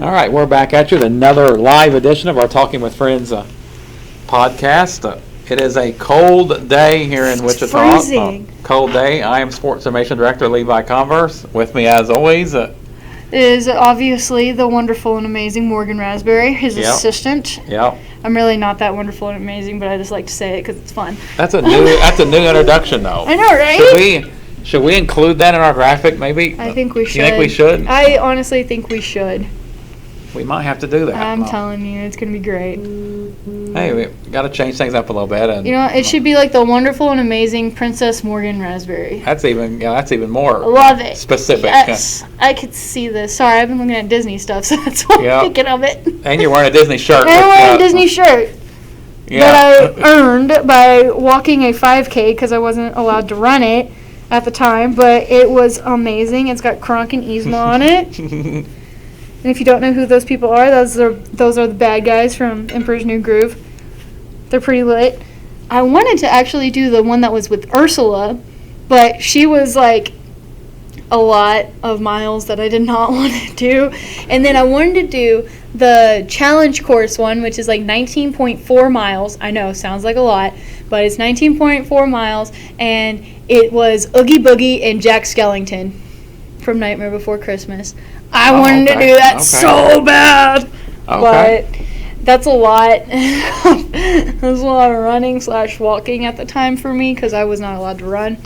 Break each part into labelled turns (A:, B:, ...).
A: All right, we're back at you with another live edition of our Talking with Friends podcast. It is a cold day here in Wichita.
B: Freezing.
A: Cold day. I am Sports Information Director Levi Converse. With me, as always,
B: is obviously the wonderful and amazing Morgan Raspberry, his assistant.
A: Yep.
B: I'm really not that wonderful and amazing, but I just like to say it because it's fun.
A: That's a new introduction, though.
B: I know, right?
A: Should we include that in our graphic, maybe?
B: I think we should.
A: You think we should?
B: I honestly think we should.
A: We might have to do that.
B: I'm telling you, it's going to be great.
A: Hey, we got to change things up a little bit. And,
B: it should be like the wonderful and amazing Princess Morgan Raspberry.
A: That's even more
B: Love it.
A: Specific.
B: Yes, I could see this. Sorry, I've been looking at Disney stuff, so that's why I'm thinking of it.
A: And you're wearing a Disney shirt.
B: I'm wearing a Disney shirt that I earned by walking a 5K because I wasn't allowed to run it at the time, but it was amazing. It's got Kronk and Yzma on it. And if you don't know who those people are, those are the bad guys from Emperor's New Groove. They're pretty lit. I wanted to actually do the one that was with Ursula, but she was like a lot of miles that I did not want to do. And then I wanted to do the challenge course one, which is like 19.4 miles. I know, sounds like a lot, but it's 19.4 miles, and it was Oogie Boogie and Jack Skellington from Nightmare Before Christmas. I wanted to do that so bad, but that's a lot. It was a lot of running / walking at the time for me because I was not allowed to run,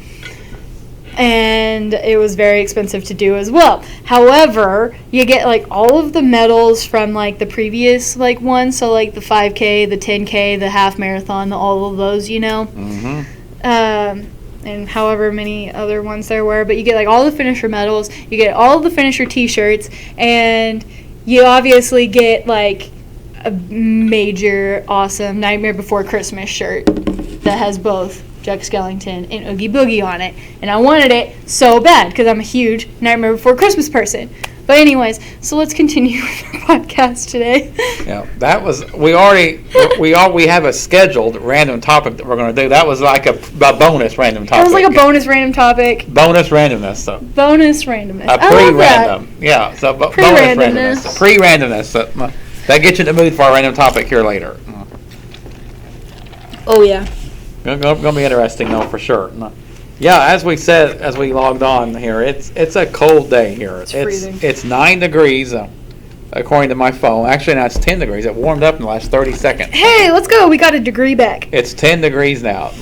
B: and it was very expensive to do as well. However, you get like all of the medals from like the previous like ones, so like the 5K, the 10K, the half marathon, all of those, and however many other ones there were, but you get like all the finisher medals, you get all the finisher t-shirts, and you obviously get like a major awesome Nightmare Before Christmas shirt that has both Jack Skellington and Oogie Boogie on it, and I wanted it so bad because I'm a huge Nightmare Before Christmas person. But anyways, so let's continue with our podcast today. Yeah,
A: that was we have a scheduled random topic that we're going to do. That was like a bonus random topic.
B: It was like a bonus random topic.
A: Bonus randomness. So.
B: Bonus randomness.
A: A pre-random. Yeah, so bonus randomness. Pre-randomness. That gets you in the mood for our random topic here later.
B: Oh yeah.
A: Going to be interesting though for sure. Yeah, as we said, as we logged on here, it's a cold day here.
B: It's freezing.
A: It's 9 degrees, according to my phone. Actually, now it's 10 degrees. It warmed up in the last 30 seconds.
B: Hey, let's go. We got a degree back.
A: It's 10 degrees now.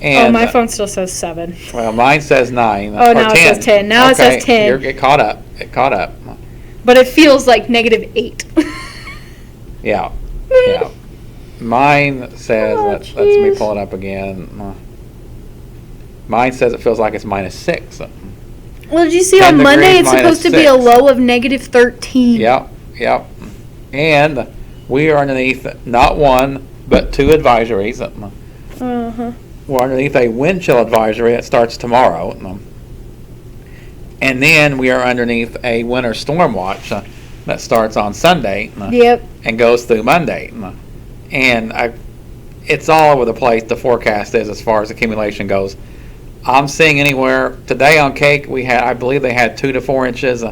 A: And,
B: my phone still says 7.
A: Well, mine says 9.
B: Oh, now 10. It says 10. Now it says 10.
A: It caught up. It caught up.
B: But it feels like -8.
A: Yeah. Yeah. Mine says, let me pull it up again. Mine says it feels like it's -6.
B: Well, did you see on Monday it's supposed to be a low of -13?
A: Yep. And we are underneath not one, but 2 advisories. We're underneath a wind chill advisory that starts tomorrow. And then we are underneath a winter storm watch that starts on Sunday.
B: Yep.
A: And goes through Monday. And it's all over the place, the forecast is, as far as accumulation goes. I'm seeing anywhere today on Cake. I believe they had 2 to 4 inches.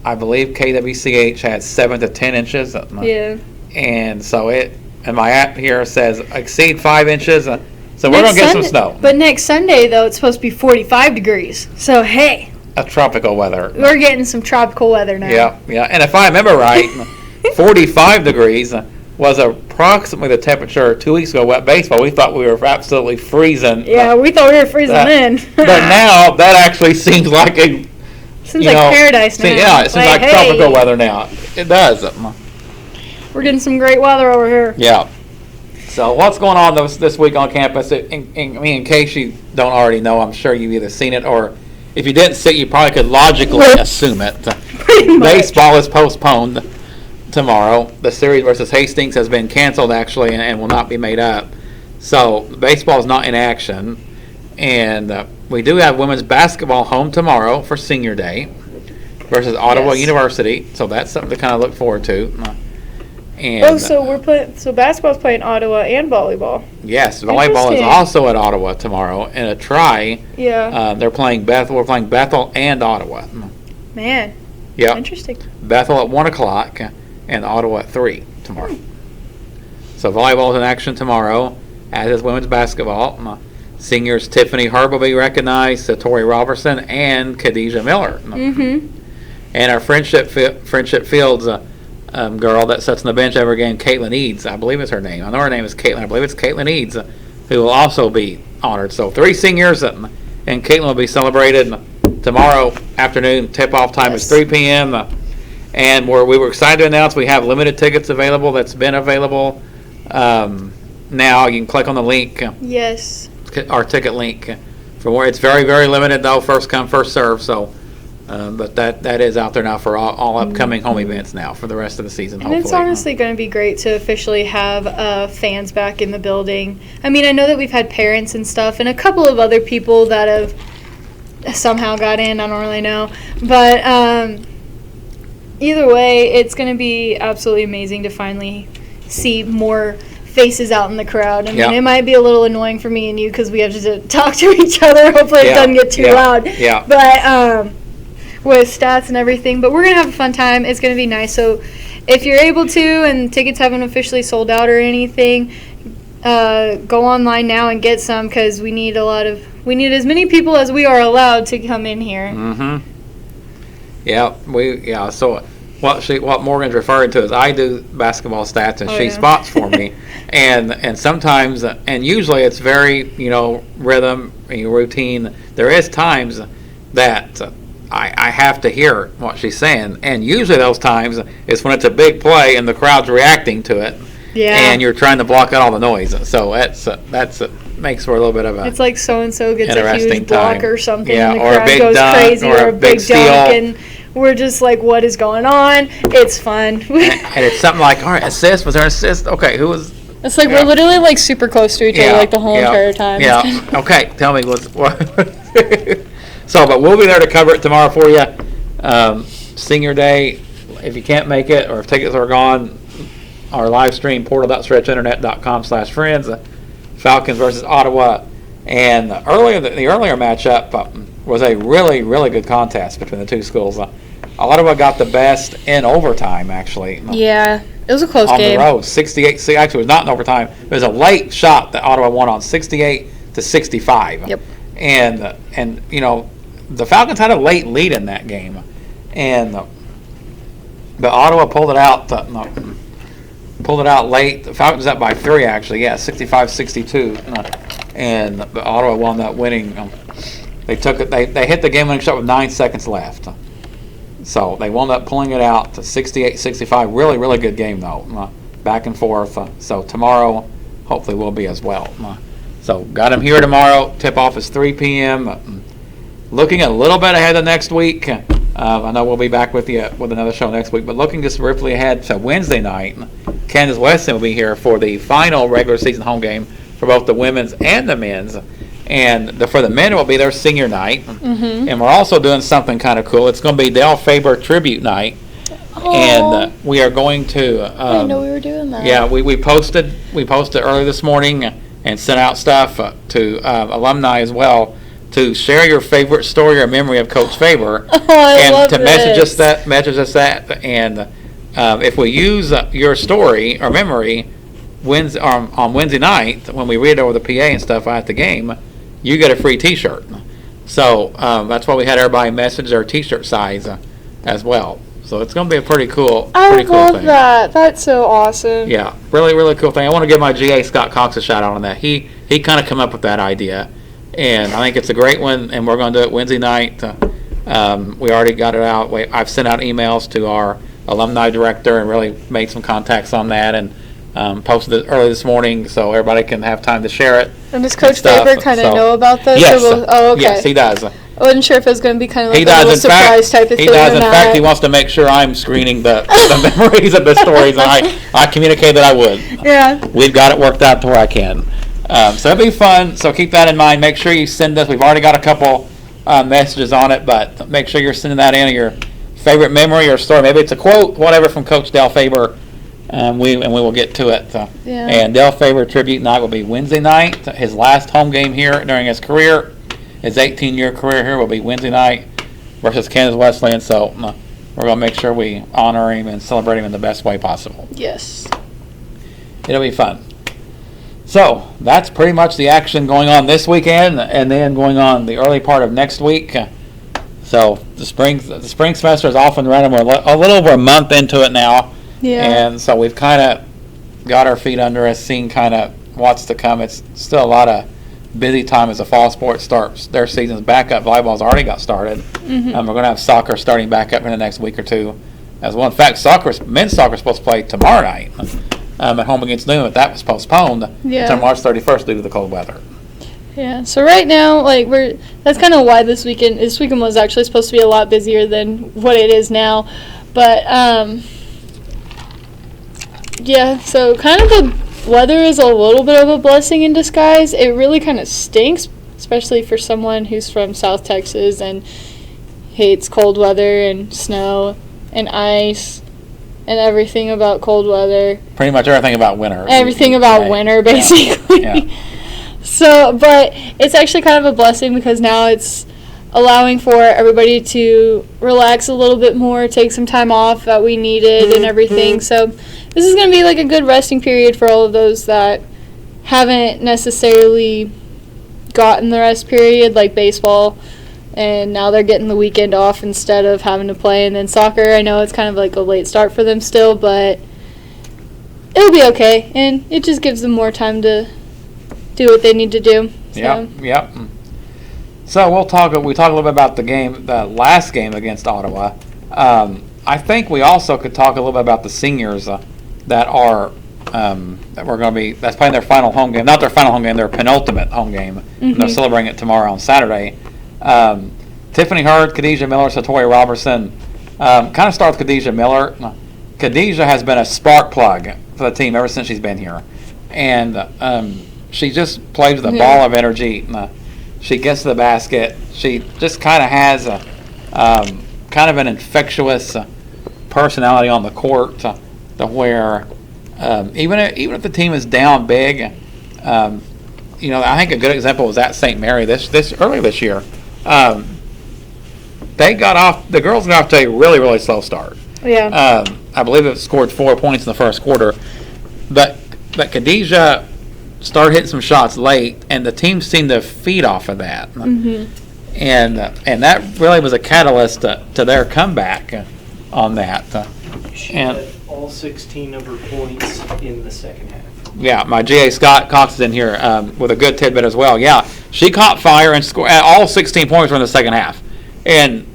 A: I believe KWCH had 7 to 10 inches.
B: Yeah.
A: And so and my app here says exceed 5 inches. So we're gonna get some snow.
B: But next Sunday though, it's supposed to be 45 degrees. So hey.
A: A tropical weather.
B: We're getting some tropical weather now.
A: Yeah. And if I remember right, 45 degrees was approximately the temperature 2 weeks ago at baseball. We thought we were absolutely freezing.
B: Yeah, we thought we were freezing then.
A: But now that actually seems like
B: paradise now.
A: Yeah, it seems like tropical weather now. It does.
B: We're getting some great weather over here.
A: Yeah. So what's going on this week on campus? In case you don't already know, I'm sure you've either seen it or if you didn't see it, you probably could logically assume it.
B: Pretty much.
A: Baseball is postponed tomorrow. The series versus Hastings has been canceled actually and will not be made up. So baseball is not in action. And we do have women's basketball home tomorrow for Senior Day versus Ottawa University. So that's something to kind of look forward to. And,
B: so basketball's playing Ottawa and volleyball.
A: Yes, volleyball is also at Ottawa tomorrow in a try.
B: Yeah.
A: We're playing Bethel and Ottawa.
B: Man.
A: Yep.
B: Interesting.
A: Bethel at 1 o'clock and Ottawa at 3 tomorrow. So volleyball is in action tomorrow, as is women's basketball. Seniors Tiffany Herb will be recognized, Satori Robertson, and Khadijah Miller.
B: Mm-hmm.
A: And our Friendship Fields girl that sits on the bench every game, Caitlin Eads, I believe is her name. I know her name is Caitlin. I believe it's Caitlin Eads, who will also be honored. So 3 seniors, and Caitlin will be celebrated tomorrow afternoon. Tip-off time is 3 p.m. And we were excited to announce we have limited tickets available. That's been available. Now you can click on the link.
B: Yes.
A: Our ticket link. For where it's very, very limited though. First come, first serve. So, but that is out there now for all upcoming home events now for the rest of the season.
B: And it's honestly going to be great to officially have fans back in the building. I mean, I know that we've had parents and stuff, and a couple of other people that have somehow got in. I don't really know, but either way, it's going to be absolutely amazing to finally see more faces out in the crowd. I mean, it might be a little annoying for me and you because we have to talk to each other. Hopefully it doesn't get too loud.
A: Yeah.
B: But with stats and everything. But we're going to have a fun time. It's going to be nice. So if you're able to and tickets haven't officially sold out or anything, go online now and get some because we need as many people as we are allowed to come in here.
A: Mm-hmm. Yeah, so what Morgan's referring to is I do basketball stats and she spots for me, and sometimes and usually it's very rhythm routine. There is times that I have to hear what she's saying, and usually those times is when it's a big play and the crowd's reacting to it, and you're trying to block out all the noise. So that's makes for a little bit of a
B: it's like so and so gets a huge block or something,
A: and the
B: crowd
A: or a big
B: goes
A: dunk,
B: crazy,
A: or a big steal.
B: Dunk, and we're just like, what is going on? It's fun.
A: and it's something like, all right, assist. Was there an assist? Okay, who was?
B: It's like we're literally like super close to each other like the whole entire time.
A: Yeah. Okay. Tell me what. So, but we'll be there to cover it tomorrow for you. Senior Day. If you can't make it, or if tickets are gone, our live stream portal.stretchinternet.com/friends. Falcons versus Ottawa, and the earlier matchup was a really, really good contest between the two schools. Ottawa got the best in overtime, actually.
B: Yeah, it was a close game.
A: On the road, 68. Actually, it was not in overtime. It was a late shot that Ottawa won on, 68-65.
B: Yep.
A: And the Falcons had a late lead in that game, but Ottawa pulled it out. Pulled it out late. The Falcons up by 3, actually. Yeah, 65-62. And Ottawa won that winning. They took it. They hit the game-winning shot with 9 seconds left. So they wound up pulling it out to 68-65. Really, really good game though. Back and forth. So tomorrow, hopefully, will be as well. So got them here tomorrow. Tip-off is 3 p.m. Looking a little bit ahead of next week. I know we'll be back with you with another show next week, but looking just briefly ahead to Wednesday night, Kansas Weston will be here for the final regular season home game for both the women's and the men's. And for the men, it will be their senior night. Mm-hmm. And we're also doing something kind of cool. It's going to be Dale Faber Tribute Night. Aww. And we are going to...
B: I didn't know we were doing that.
A: Yeah, we posted early this morning and sent out stuff to alumni as well, to share your favorite story or memory of Coach Faber,
B: and
A: to message us that, and if we use your story or memory on Wednesday night when we read it over the PA and stuff at the game, you get a free T-shirt. So that's why we had everybody message their T-shirt size as well. So it's going to be a pretty cool thing.
B: I love that. That's so awesome.
A: Yeah, really, really cool thing. I want to give my GA Scott Cox a shout out on that. He kind of come up with that idea. And I think it's a great one, and we're going to do it Wednesday night. We already got it out. I've sent out emails to our alumni director and really made some contacts on that, and posted it early this morning so everybody can have time to share it.
B: And does Coach Faber kind of know about this?
A: Yes.
B: Okay.
A: Yes, he does.
B: I wasn't sure if it was going to be kind of like a little surprise type of thing.
A: He does. In fact, he wants to make sure I'm screening the memories of the stories, and I communicated that I would.
B: Yeah.
A: We've got it worked out to where I can. So it'll be fun. So keep that in mind. Make sure you send us. We've already got a couple messages on it, but make sure you're sending that in, your favorite memory or story. Maybe it's a quote, whatever, from Coach Dale Faber. We will get to it.
B: Yeah.
A: And Dale Faber Tribute Night will be Wednesday night. His last home game here during his career, his 18-year career here, will be Wednesday night versus Kansas Wesleyan. So we're going to make sure we honor him and celebrate him in the best way possible.
B: Yes.
A: It'll be fun. So that's pretty much the action going on this weekend, and then going on the early part of next week. So the spring semester is off and running. We're a little over a month into it now, and so we've kind of got our feet under us, seeing kind of what's to come. It's still a lot of busy time as the fall sports starts their seasons back up. Volleyball's already got started. We're going to have soccer starting back up in the next week or two as well. In fact, men's soccer is supposed to play tomorrow night at home against Newman, but that was postponed until March 31st due to the cold weather.
B: Yeah, so right now, that's kind of why this weekend was actually supposed to be a lot busier than what it is now. But, so kind of the weather is a little bit of a blessing in disguise. It really kind of stinks, especially for someone who's from South Texas and hates cold weather and snow and ice and everything about cold weather.
A: Pretty much everything about winter.
B: Everything about winter, basically.
A: Yeah.
B: So, but it's actually kind of a blessing because now it's allowing for everybody to relax a little bit more, take some time off that we needed and everything. So this is going to be like a good resting period for all of those that haven't necessarily gotten the rest period, like baseball, and now they're getting the weekend off instead of having to play. And then soccer, I know it's kind of like a late start for them still, but it'll be okay, and it just gives them more time to do what they need to do. So.
A: Yep. So we talk a little bit about the last game against Ottawa. I think we also could talk a little bit about the seniors that are that's playing their final home game. Not their final home game, their penultimate home game. And they're celebrating it tomorrow on Saturday. Tiffany Hurd, Khadijah Miller, Satori Robertson. Kind of start with Khadijah Miller. Khadijah has been a spark plug for the team ever since she's been here, and she just plays with a ball of energy. She gets to the basket. She just kind of has kind of an infectious personality on the court, to where even if the team is down big, I think a good example was at St. Mary this earlier this year. The girls got off to a really, really slow start.
B: Yeah.
A: I believe it scored 4 points in the first quarter, but Khadijah started hitting some shots late, and the team seemed to feed off of that. And that really was a catalyst to their comeback on that.
C: She had all 16 of her points in the second half.
A: Yeah, my G.A. Scott Cox is in here with a good tidbit as well. Yeah, she caught fire and scored. All 16 points were in the second half. And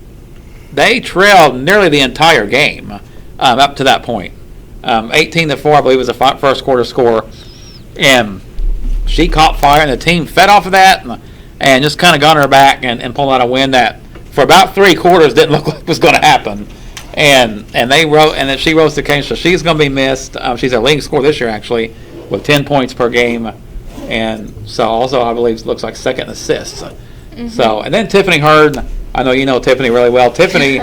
A: they trailed nearly the entire game up to that point. 18-4, I believe, was the first quarter score. And she caught fire, and the team fed off of that and just kind of got her back and pulled out a win that for about 3 quarters didn't look like was going to happen. And then she rose to the occasion. So she's going to be missed. She's their leading scorer this year, actually, with 10 points per game. And so also, I believe, looks like second in assists. So, and then Tiffany Hurd. I know you know Tiffany really well. Tiffany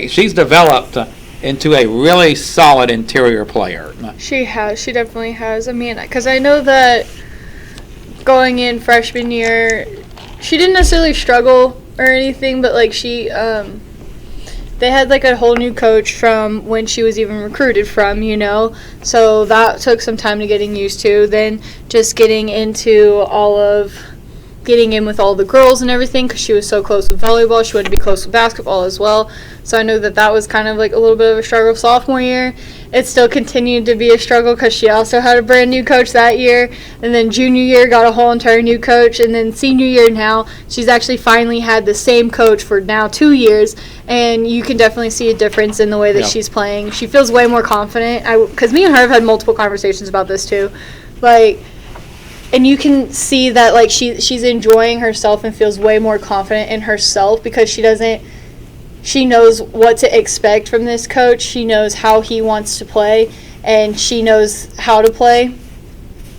A: she's developed into a really solid interior player.
B: She has. She definitely has. I mean, because I know that going in freshman year, she didn't necessarily struggle or anything, but they had a whole new coach from when she was even recruited from, so that took some time to getting used to. Then just getting in with all the girls and everything, because she was so close with volleyball. She wanted to be close with basketball as well. So I know that was kind of a little bit of a struggle sophomore year. It still continued to be a struggle because she also had a brand new coach that year. And then junior year got a whole entire new coach. And then senior year now, she's actually finally had the same coach for now 2 years. And you can definitely see a difference in the way that she's playing. She feels way more confident. Because me and her have had multiple conversations about this too. And you can see that she's enjoying herself and feels way more confident in herself because she knows what to expect from this coach. She knows how he wants to play, and she knows how to play,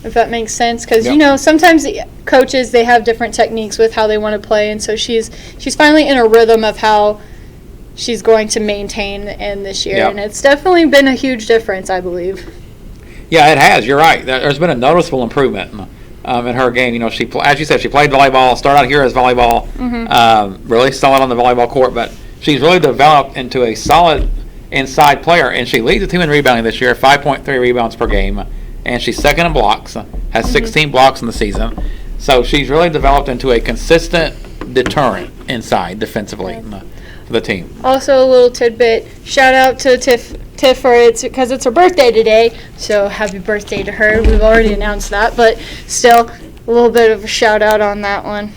B: if that makes sense. Because, sometimes coaches, they have different techniques with how they want to play, and so she's finally in a rhythm of how she's going to maintain in this year. And it's definitely been a huge difference, I believe.
A: Yeah, it has. You're right. There's been a noticeable improvement in her game. As you said, she played volleyball, started out here as volleyball, really solid on the volleyball court, but she's really developed into a solid inside player, and she leads the team in rebounding this year, 5.3 rebounds per game, and she's second in blocks, has 16 blocks in the season. So she's really developed into a consistent deterrent inside defensively for the team.
B: Also, a little tidbit, shout out to Tiff because it's her birthday today, so happy birthday to her. We've already announced that, but still, a little bit of a shout out on that one.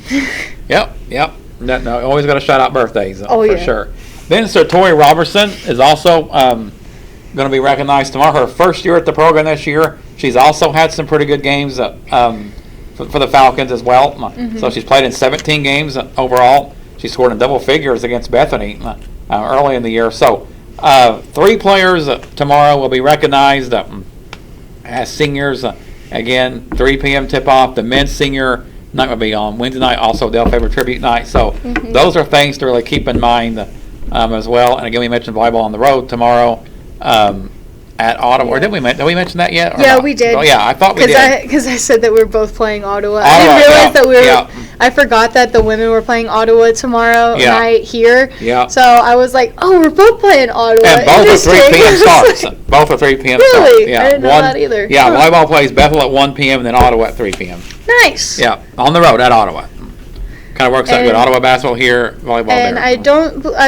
A: Yep. No, always got to shout out birthdays
B: yeah.
A: Sure. Then Sir Tori Robertson is also going to be recognized tomorrow. Her first year at the program this year. She's also had some pretty good games for the Falcons as well. Mm-hmm. So she's played in 17 games overall. She scored in double figures against Bethany early in the year. So 3 players tomorrow will be recognized as seniors. Again, 3 p.m. tip-off. The men's senior night will be on Wednesday night, also Del Favor Tribute Night. So those are things to really keep in mind as well. And again, we mentioned volleyball on the road tomorrow at Ottawa. Or did we mention that yet?
B: Yeah, we did.
A: Oh, yeah, I thought we did.
B: Because I said that we were both playing Ottawa. I didn't realize that we were. I forgot that the women were playing Ottawa tomorrow night here.
A: Yeah.
B: So I was like, oh, we're both playing Ottawa.
A: And both are 3 p.m. starts. Both are 3 p.m. starts.
B: Really? Yeah. I didn't know that either.
A: Yeah, volleyball plays Bethel at 1 p.m. and then Ottawa at 3 p.m.
B: Nice.
A: Yeah, on the road at Ottawa. Kind of works out good. Ottawa basketball here, volleyball there.
B: And I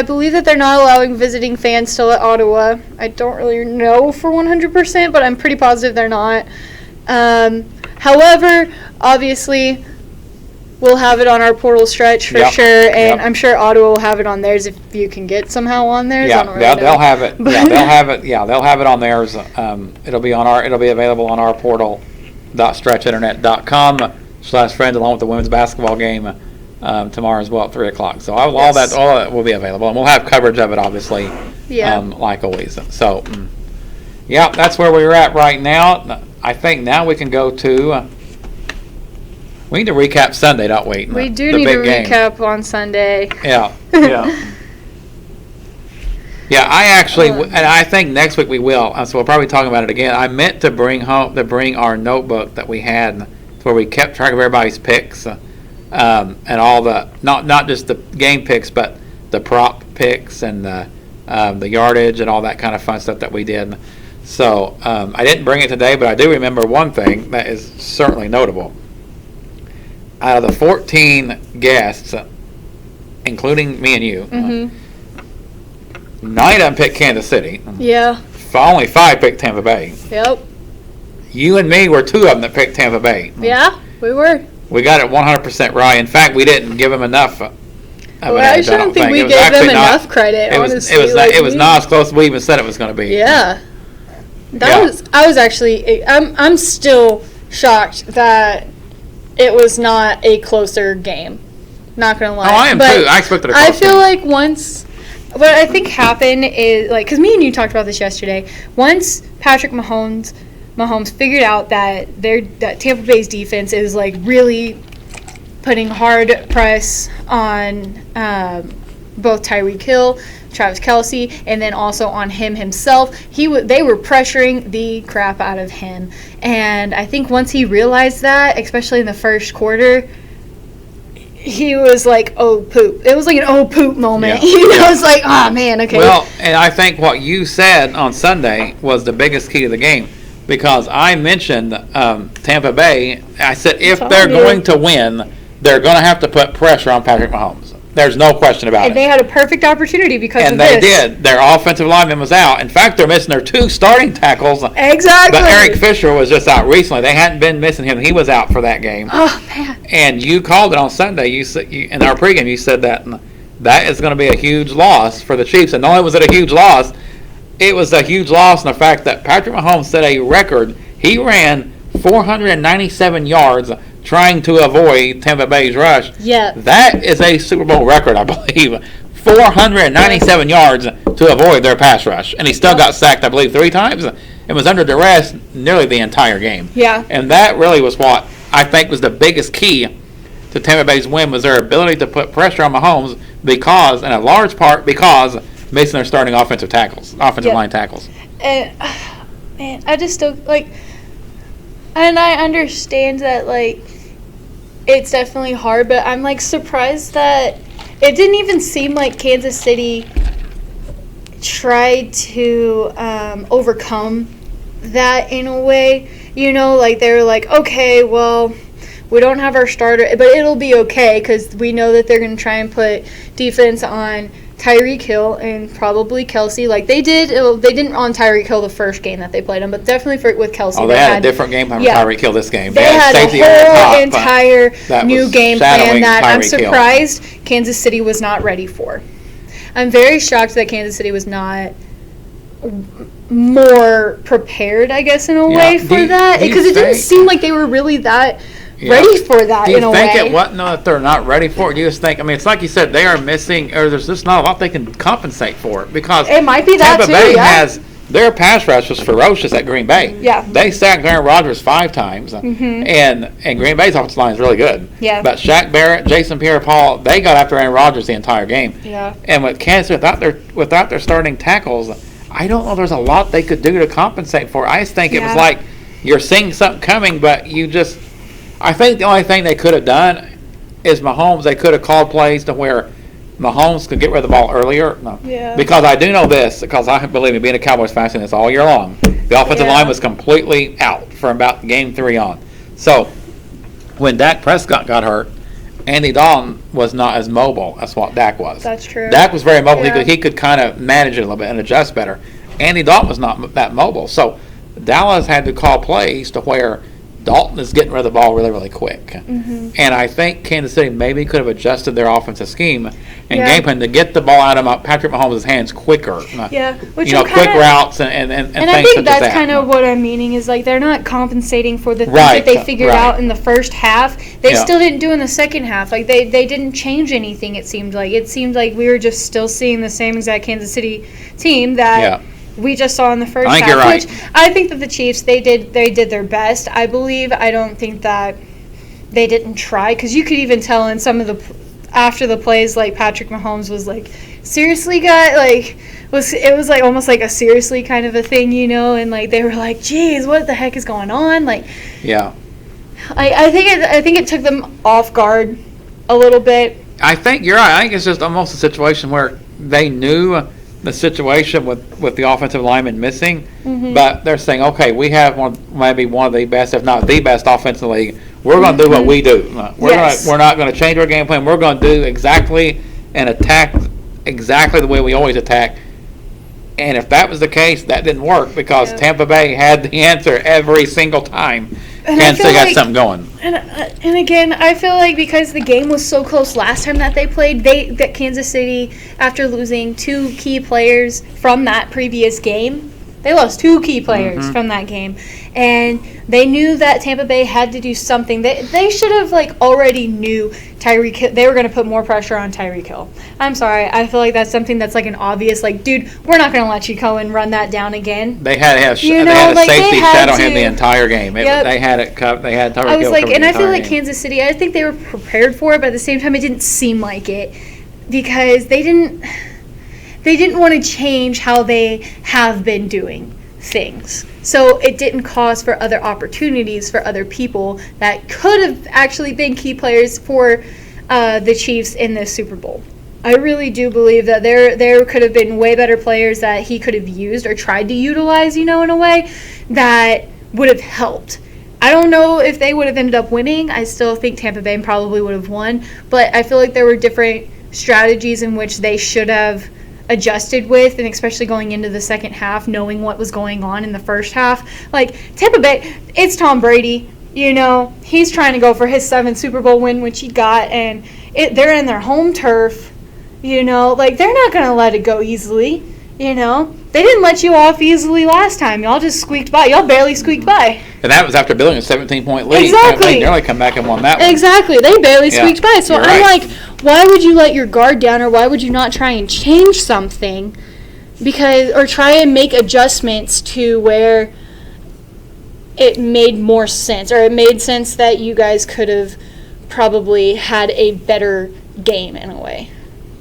B: believe that they're not allowing visiting fans still at Ottawa. I don't really know for 100%, but I'm pretty positive they're not. However, obviously, we'll have it on our portal stretch for sure, and I'm sure Ottawa will have it on theirs if you can get somehow on theirs.
A: Yeah, they'll have it. Yeah, they'll have it. Yeah, they'll have it on theirs. It'll be available on our portal. stretchinternet.com/friends along with the women's basketball game tomorrow as well at 3 o'clock. So all that will be available, and we'll have coverage of it obviously. Like always. So that's where we're at right now. I think now we can go to. We need to recap Sunday, don't we?
B: We do need to recap on Sunday.
A: Yeah. I actually, and I think next week we will. So we'll probably talk about it again. I meant to bring our notebook that we had, where we kept track of everybody's picks, and all the not just the game picks, but the prop picks and the yardage and all that kind of fun stuff that we did. So I didn't bring it today, but I do remember one thing that is certainly notable. Out of the 14 guests, including me and you, 9 of them picked Kansas City.
B: Yeah.
A: Only 5 picked Tampa Bay.
B: Yep.
A: You and me were 2 of them that picked Tampa Bay.
B: Yeah, we were.
A: We got it 100% right. In fact, we didn't give them enough.
B: I shouldn't think we gave them enough credit. Honestly,
A: it was not as close as we even said it was going to be.
B: Yeah. I was actually. I'm still shocked that it was not a closer game. Not gonna lie.
A: Oh, I am too. I expected a close
B: I feel like what I think happened is because me and you talked about this yesterday. Once Patrick Mahomes figured out that Tampa Bay's defense is really putting hard press on both Tyreek Hill, Travis Kelce, and then also on him himself. They were pressuring the crap out of him. And I think once he realized that, especially in the first quarter, he was like, oh, poop. It was like an oh, poop moment.
A: Yeah.
B: It's like, oh, man, okay.
A: Well, and I think what you said on Sunday was the biggest key to the game, because I mentioned Tampa Bay. I said if they're going to win, they're going to have to put pressure on Patrick Mahomes. There's no question about it.
B: And they had a perfect opportunity because of this.
A: And they did. Their offensive lineman was out. In fact, they're missing their 2 starting tackles.
B: Exactly.
A: But Eric Fisher was just out recently. They hadn't been missing him. He was out for that game.
B: Oh, man.
A: And you called it on Sunday. You said in our pregame, you said that is going to be a huge loss for the Chiefs. And not only was it a huge loss, it was a huge loss in the fact that Patrick Mahomes set a record. He ran 497 yards trying to avoid Tampa Bay's rush.
B: Yeah.
A: That is a Super Bowl record, I believe. 497 yards to avoid their pass rush. And he still got sacked, I believe, 3 times and was under duress nearly the entire game.
B: Yeah.
A: And that really was what I think was the biggest key to Tampa Bay's win, was their ability to put pressure on Mahomes because, in a large part, because missing their starting offensive line tackles.
B: And, man, I just still, and I understand that, it's definitely hard, but I'm, surprised that it didn't even seem like Kansas City tried to overcome that in a way. You know, like they were like, okay, well, we don't have our starter, but it'll be okay because we know that they're going to try and put defense on Tyreek Hill and probably Kelsey. Like they did. They didn't on Tyreek Hill the first game that they played him, but definitely with Kelsey.
A: Oh, they had a different game plan with Tyreek Hill this game.
B: They had a whole entire new game plan that I'm
A: Tyreek
B: surprised Kansas City was not ready for. I'm very shocked that Kansas City was not more prepared, I guess, in a way for that, because it didn't seem like they were really that ready for that in a way.
A: Do you think it wasn't that they're not ready for it? You just think, I mean, it's like you said, they are missing, or there's just not a lot they can compensate for it, because
B: it might be that
A: Tampa Bay has, their pass rush was ferocious at Green Bay.
B: Yeah.
A: They sacked Aaron Rodgers 5 times, and Green Bay's offensive line is really good.
B: Yeah.
A: But Shaq Barrett, Jason Pierre-Paul, they got after Aaron Rodgers the entire game.
B: Yeah.
A: And with Kansas, without their starting tackles, I don't know there's a lot they could do to compensate for it. I just think it was like you're seeing something coming, but you just – I think the only thing they could have done is Mahomes, they could have called plays to where Mahomes could get rid of the ball earlier. No.
B: Yeah.
A: Because I do know this, because I believe me, being a Cowboys fan, I've seen this all year long. The offensive line was completely out from about game 3 on. So when Dak Prescott got hurt, Andy Dalton was not as mobile as what Dak was.
B: That's true.
A: Dak was very mobile. Yeah. He could kind of manage it a little bit and adjust better. Andy Dalton was not that mobile. So Dallas had to call plays to where Dalton is getting rid of the ball really, really quick. Mm-hmm. And I think Kansas City maybe could have adjusted their offensive scheme and game plan to get the ball out of Patrick Mahomes' hands quicker.
B: Yeah. Which
A: quick routes and
B: and
A: things
B: I think
A: such
B: that's
A: as that.
B: kind of what I'm meaning is like they're not compensating for the things that they figured out in the first half. They still didn't do in the second half. Like they didn't change anything, it seemed like. It seemed like we were just still seeing the same exact Kansas City team that we just saw in the first half.
A: You're right.
B: Which I think that the Chiefs, they did their best, I believe. I don't think that they didn't try, because you could even tell in some of the after the plays, like Patrick Mahomes was like, seriously, guy, like it was like almost like a seriously kind of a thing, you know, and like they were like, geez, what the heck is going on? Like, I think it took them off guard a little bit.
A: I think you're right. I think it's just almost a situation where they knew the situation with the offensive lineman missing, but they're saying, okay, we have maybe one of the best, if not the best offense in the league. We're going to do what we do. We're not going to change our game plan. We're going to do exactly and attack exactly the way we always attack. And if that was the case, that didn't work because Tampa Bay had the answer every single time. Kansas City got something going.
B: And again, I feel like because the game was so close last time that they played, that Kansas City, after losing 2 key players from that previous game, they lost 2 key players from that game. And they knew that Tampa Bay had to do something. They should have already knew Tyreek Hill. They were going to put more pressure on Tyreek Hill. I'm sorry. I feel like that's something that's an obvious, dude, we're not going to let you go and run that down again.
A: They had a safety shadow him the entire game. They had it covered. They had Tyreek Hill covered.
B: And I feel like Kansas City, I think they were prepared for it, but at the same time, it didn't seem like it because they didn't want to change how they have been doing things. So it didn't cause for other opportunities for other people that could have actually been key players for the Chiefs in this Super Bowl. I really do believe that there could have been way better players that he could have used or tried to utilize, in a way that would have helped. I don't know if they would have ended up winning. I still think Tampa Bay probably would have won, but I feel like there were different strategies in which they should have adjusted with, and especially going into the second half, knowing what was going on in the first half. Tampa Bay, it's Tom Brady, he's trying to go for his 7th Super Bowl win, which he got, and they're in their home turf, they're not going to let it go easily, They didn't let you off easily last time. Y'all just squeaked by. Y'all barely squeaked by.
A: And that was after building a 17-point lead.
B: Exactly.
A: They nearly come back and won that one.
B: Exactly. They barely squeaked by. So I'm
A: right.
B: Why would you let your guard down, or why would you not try and change something? Or try and make adjustments to where it made more sense, or it made sense that you guys could have probably had a better game in a way,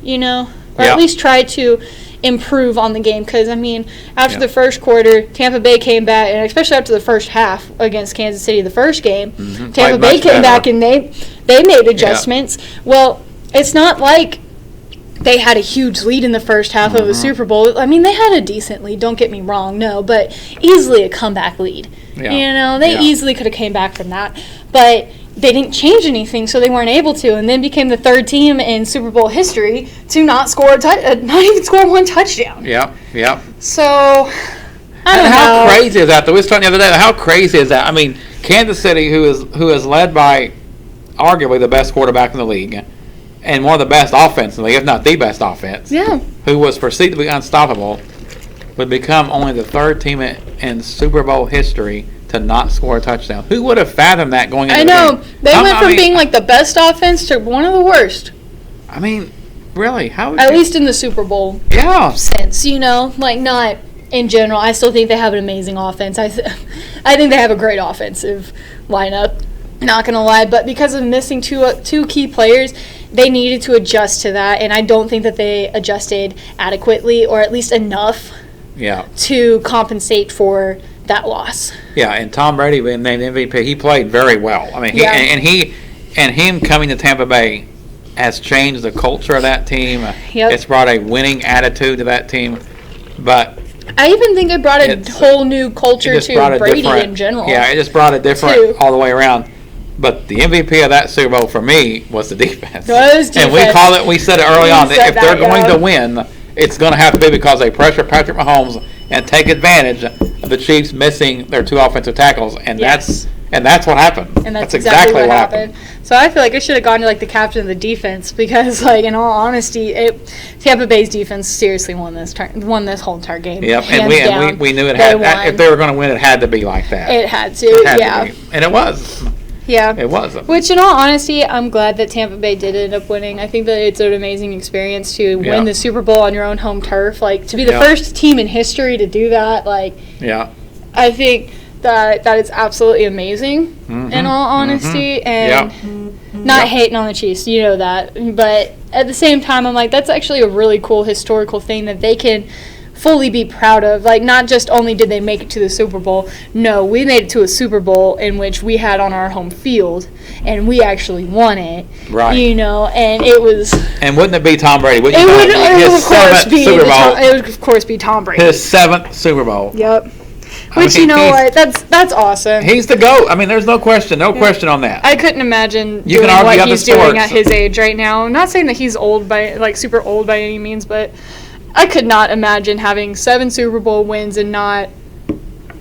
B: or at least try to improve on the game. Because after the first quarter, Tampa Bay came back, and especially after the first half against Kansas City, the first game, Tampa Bay came back and they made adjustments. Well, it's not like they had a huge lead in the first half of the Super Bowl. I mean, they had a decent lead, don't get me wrong, no, but easily a comeback lead.
A: Yeah.
B: You know, they easily could have came back from that. But they didn't change anything, so they weren't able to, and then became the third team in Super Bowl history to not even score one touchdown.
A: Yep.
B: So, I don't know.
A: How crazy is that? We was talking the other day, how crazy is that? I mean, Kansas City, who is led by arguably the best quarterback in the league, and one of the best offense in the league, if not the best offense, who was perceived to be unstoppable, would become only the third team in Super Bowl history to not score a touchdown. Who would have fathomed that going into
B: I know.
A: the game?
B: They went from being like the best offense to one of the worst.
A: I mean, really?
B: At least in the Super Bowl sense, you know? Like, not in general. I still think they have an amazing offense. I think they have a great offensive lineup. Not going to lie. But because of missing two key players, they needed to adjust to that. And I don't think that they adjusted adequately or at least enough to compensate for that loss.
A: Yeah, and Tom Brady being named MVP, he played very well. I mean, him coming to Tampa Bay has changed the culture of that team. It's brought a winning attitude to that team. But
B: I even think it brought a whole new culture to Brady in general.
A: Yeah, it just brought a different all the way around. But the MVP of that Super Bowl for me was the defense. And we said it early on that if they're going to win, it's going to have to be because they pressure Patrick Mahomes and take advantage of the Chiefs missing their two offensive tackles, and that's what happened.
B: And that's exactly what happened. So I feel like it should have gone to like the captain of the defense because, like, in all honesty, Tampa Bay's defense seriously won this whole entire game.
A: Yep, and we knew it had. If they were going to win, it had to be like that.
B: It had to,
A: and it was.
B: Yeah.
A: It was.
B: Which, in all honesty, I'm glad that Tampa Bay did end up winning. I think that it's an amazing experience to win the Super Bowl on your own home turf. Like, to be the first team in history to do that, like, I think that is absolutely amazing, in all honesty. And not hating on the Chiefs, you know that. But at the same time, I'm like, that's actually a really cool historical thing that they can fully be proud of. Like, not just only did they make it to the Super Bowl, no, we made it to a Super Bowl in which we had on our home field, and we actually won it.
A: Right.
B: You know, and it was...
A: And wouldn't it be Tom Brady?
B: It would, of course, be Tom Brady.
A: His 7th Super Bowl.
B: Yep. Which, you know what, that's awesome.
A: He's the GOAT. I mean, there's no question question on that.
B: I couldn't imagine doing what he's doing at his age right now. I'm not saying that he's old super old by any means, but I could not imagine having 7 Super Bowl wins and not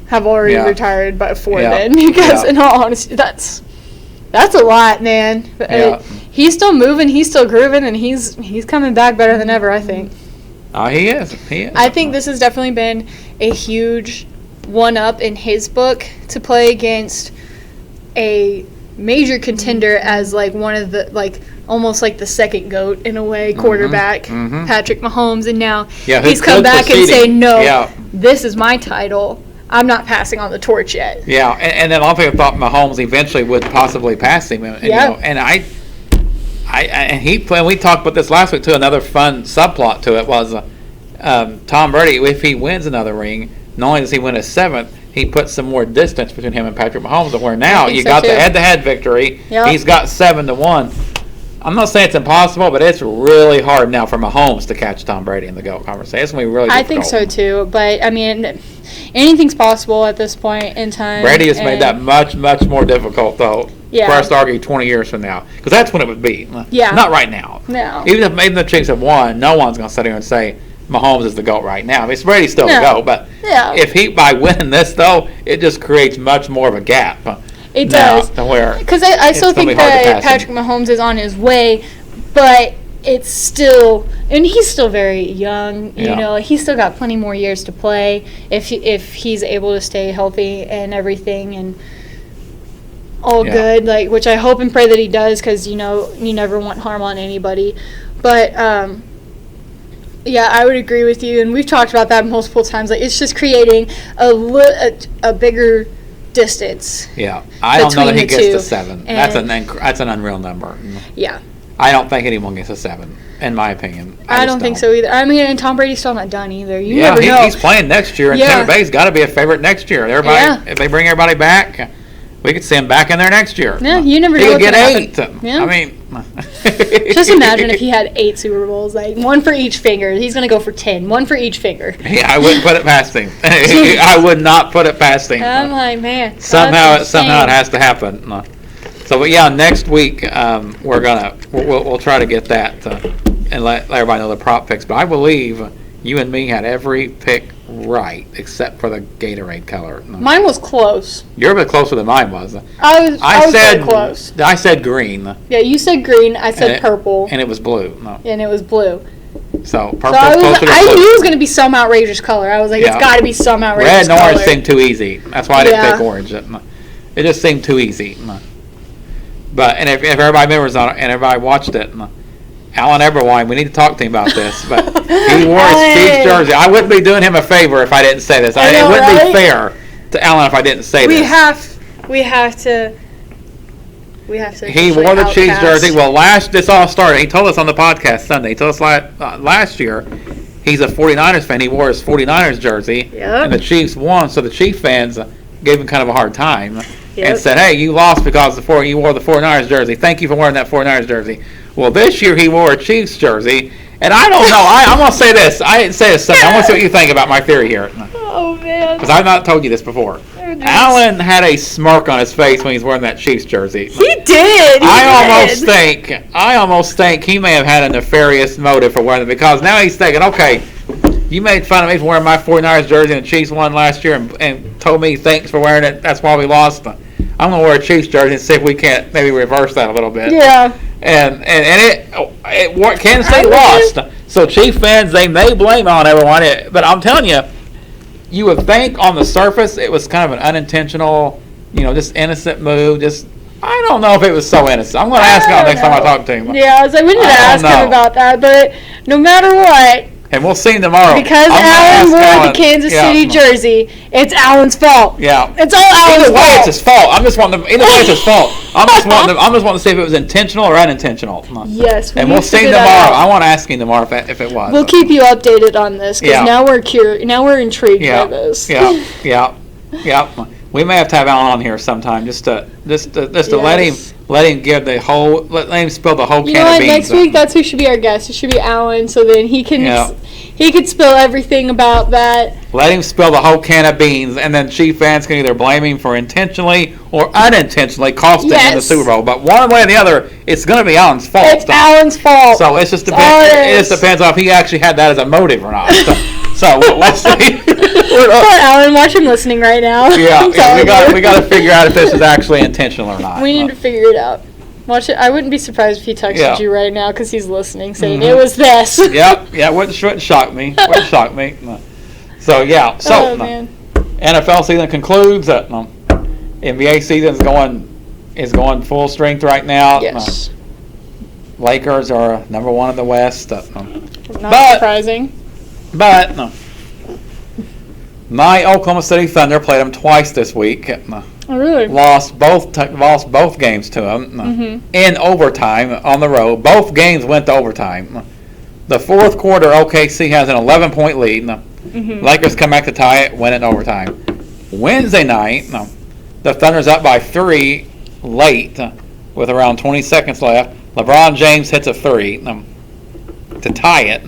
B: have already retired before then. Because in all honesty, that's a lot, man. He's still moving, he's still grooving, and he's coming back better than ever, I think.
A: Oh, he is.
B: I think this has definitely been a huge one-up in his book to play against a major contender as, like, one of the, like, almost like the second GOAT in a way, quarterback, Patrick Mahomes, and now he's come back and say, no, this is my title. I'm not passing on the torch yet.
A: Yeah, and then a lot of people thought Mahomes eventually would possibly pass him. And, you know, and we talked about this last week too. Another fun subplot to it was Tom Brady, if he wins another ring, not only does he win a 7th, he puts some more distance between him and Patrick Mahomes. Where now you got the head-to-head victory. Yep. He's got 7-1. I'm not saying it's impossible, but it's really hard now for Mahomes to catch Tom Brady in the GOAT conversation. It's going to be really difficult.
B: I think so, too. But, I mean, anything's possible at this point in time.
A: Brady has made that much, much more difficult, though, for us to argue 20 years from now. Because that's when it would be.
B: Yeah.
A: Not right now.
B: No.
A: Even the Chiefs have won, no one's going to sit here and say Mahomes is the GOAT right now. I mean, Brady's still the GOAT. But if by winning this, though, it just creates much more of a gap.
B: It does. Because I still think that Patrick Mahomes is on his way, but it's still, and he's still very young. You know, he's still got plenty more years to play if he's able to stay healthy and everything and all good. Like, which I hope and pray that he does, because you know you never want harm on anybody. But yeah, I would agree with you, and we've talked about that multiple times. Like, it's just creating a bigger distance.
A: Yeah, I don't know that he gets to 7. That's an unreal number.
B: Yeah,
A: I don't think anyone gets a 7, in my opinion.
B: I don't think so either. I mean, and Tom Brady's still not done either. You never know.
A: He's playing next year, and Tampa Bay's got to be a favorite next year. Everybody, if they bring everybody back, We could send him back in there next year.
B: Yeah, you never know
A: He could
B: what's
A: get
B: gonna
A: 8.
B: Yeah.
A: I mean,
B: Just imagine if he had 8 Super Bowls, like 1 for each finger. He's gonna go for 10, 1 for each finger.
A: Yeah, I wouldn't put it past him. I would not put it past him.
B: I'm like, man.
A: Somehow it has to happen. So, but yeah, next week we'll try to get that and let everybody know the prop picks. But I believe you and me had every pick right except for the Gatorade color.
B: Mine was close.
A: You're a bit closer than mine was.
B: I was
A: said
B: very close.
A: I said green.
B: Yeah, you said green. I said purple.
A: And it was blue. No.
B: And it was blue.
A: So purple
B: So
A: closer to blue.
B: I knew it was going to be some outrageous color. I was like, it's got to be some outrageous
A: Red and
B: color.
A: orange seemed too easy. That's why I didn't pick orange. It just seemed too easy. But if everybody remembers on it and everybody watched it, Alan Eberwein, we need to talk to him about this. But he wore his Chiefs jersey. I wouldn't be doing him a favor if I didn't say this. It wouldn't be fair to Alan if I didn't say this.
B: We have to.
A: He wore the Chiefs jersey. Well, this all started. He told us on the podcast Sunday. He told us last year he's a 49ers fan. He wore his 49ers jersey, and the Chiefs won. So the Chiefs fans gave him kind of a hard time and said, "Hey, you lost because you wore the 49ers jersey. Thank you for wearing that 49ers jersey." Well, this year he wore a Chiefs jersey, and I don't know. I'm going to say this. I didn't say this. I want to see what you think about my theory here.
B: Oh, man.
A: Because I've not told you this before. Alan had a smirk on his face when he's wearing that Chiefs jersey.
B: He did.
A: I almost think he may have had a nefarious motive for wearing it, because now he's thinking, okay, you made fun of me for wearing my 49ers jersey and the Chiefs won last year and told me thanks for wearing it. That's why we lost. I'm going to wear a Chiefs jersey and see if we can't maybe reverse that a little bit.
B: Yeah.
A: And Kansas State lost. So Chief fans, they may blame on everyone, but I'm telling you, you would think on the surface it was kind of an unintentional, just innocent move. I don't know if it was so innocent. I'm going to ask him next time I talk to him.
B: Yeah, I was like, we need to ask him about that. But no matter what,
A: and we'll see him tomorrow.
B: Because Alan wore the Kansas City jersey, it's Alan's fault.
A: Yeah,
B: it's all Alan's fault.
A: Either way, it's his fault. Either way, it's his fault. I'm just wanting to see if it was intentional or unintentional.
B: Yes,
A: and we'll see him tomorrow. I want to ask him tomorrow if it was.
B: We'll keep you updated on this because now we're intrigued by this.
A: Yeah. We may have to have Alan on here sometime just to let him give let him spill the whole can of beans.
B: Next week that's who should be our guest. It should be Alan, so then he could spill everything about that.
A: Let him spill the whole can of beans, and then Chief fans can either blame him for intentionally or unintentionally costing him the Super Bowl. But one way or the other, it's going to be Alan's fault.
B: It's Alan's fault.
A: So it just depends on if he actually had that as a motive or not. So let's see.
B: Poor Alan, watch him listening right now.
A: Yeah, we got to figure out if this is actually intentional or not.
B: We need to figure it out. Watch it. I wouldn't be surprised if he texted you right now because he's listening, saying it was this.
A: Wouldn't shock me. Wouldn't shock me. No. So NFL season concludes. NBA season is going full strength right now.
B: Yes.
A: Lakers are number 1 in the West.
B: Not surprising.
A: But my Oklahoma City Thunder played them twice this week.
B: Oh, really?
A: Lost both games to them in overtime on the road. Both games went to overtime. The fourth quarter, OKC has an 11-point lead. Lakers come back to tie it, win it in overtime. Wednesday night, the Thunder's up by 3 late with around 20 seconds left. LeBron James hits a 3 to tie it.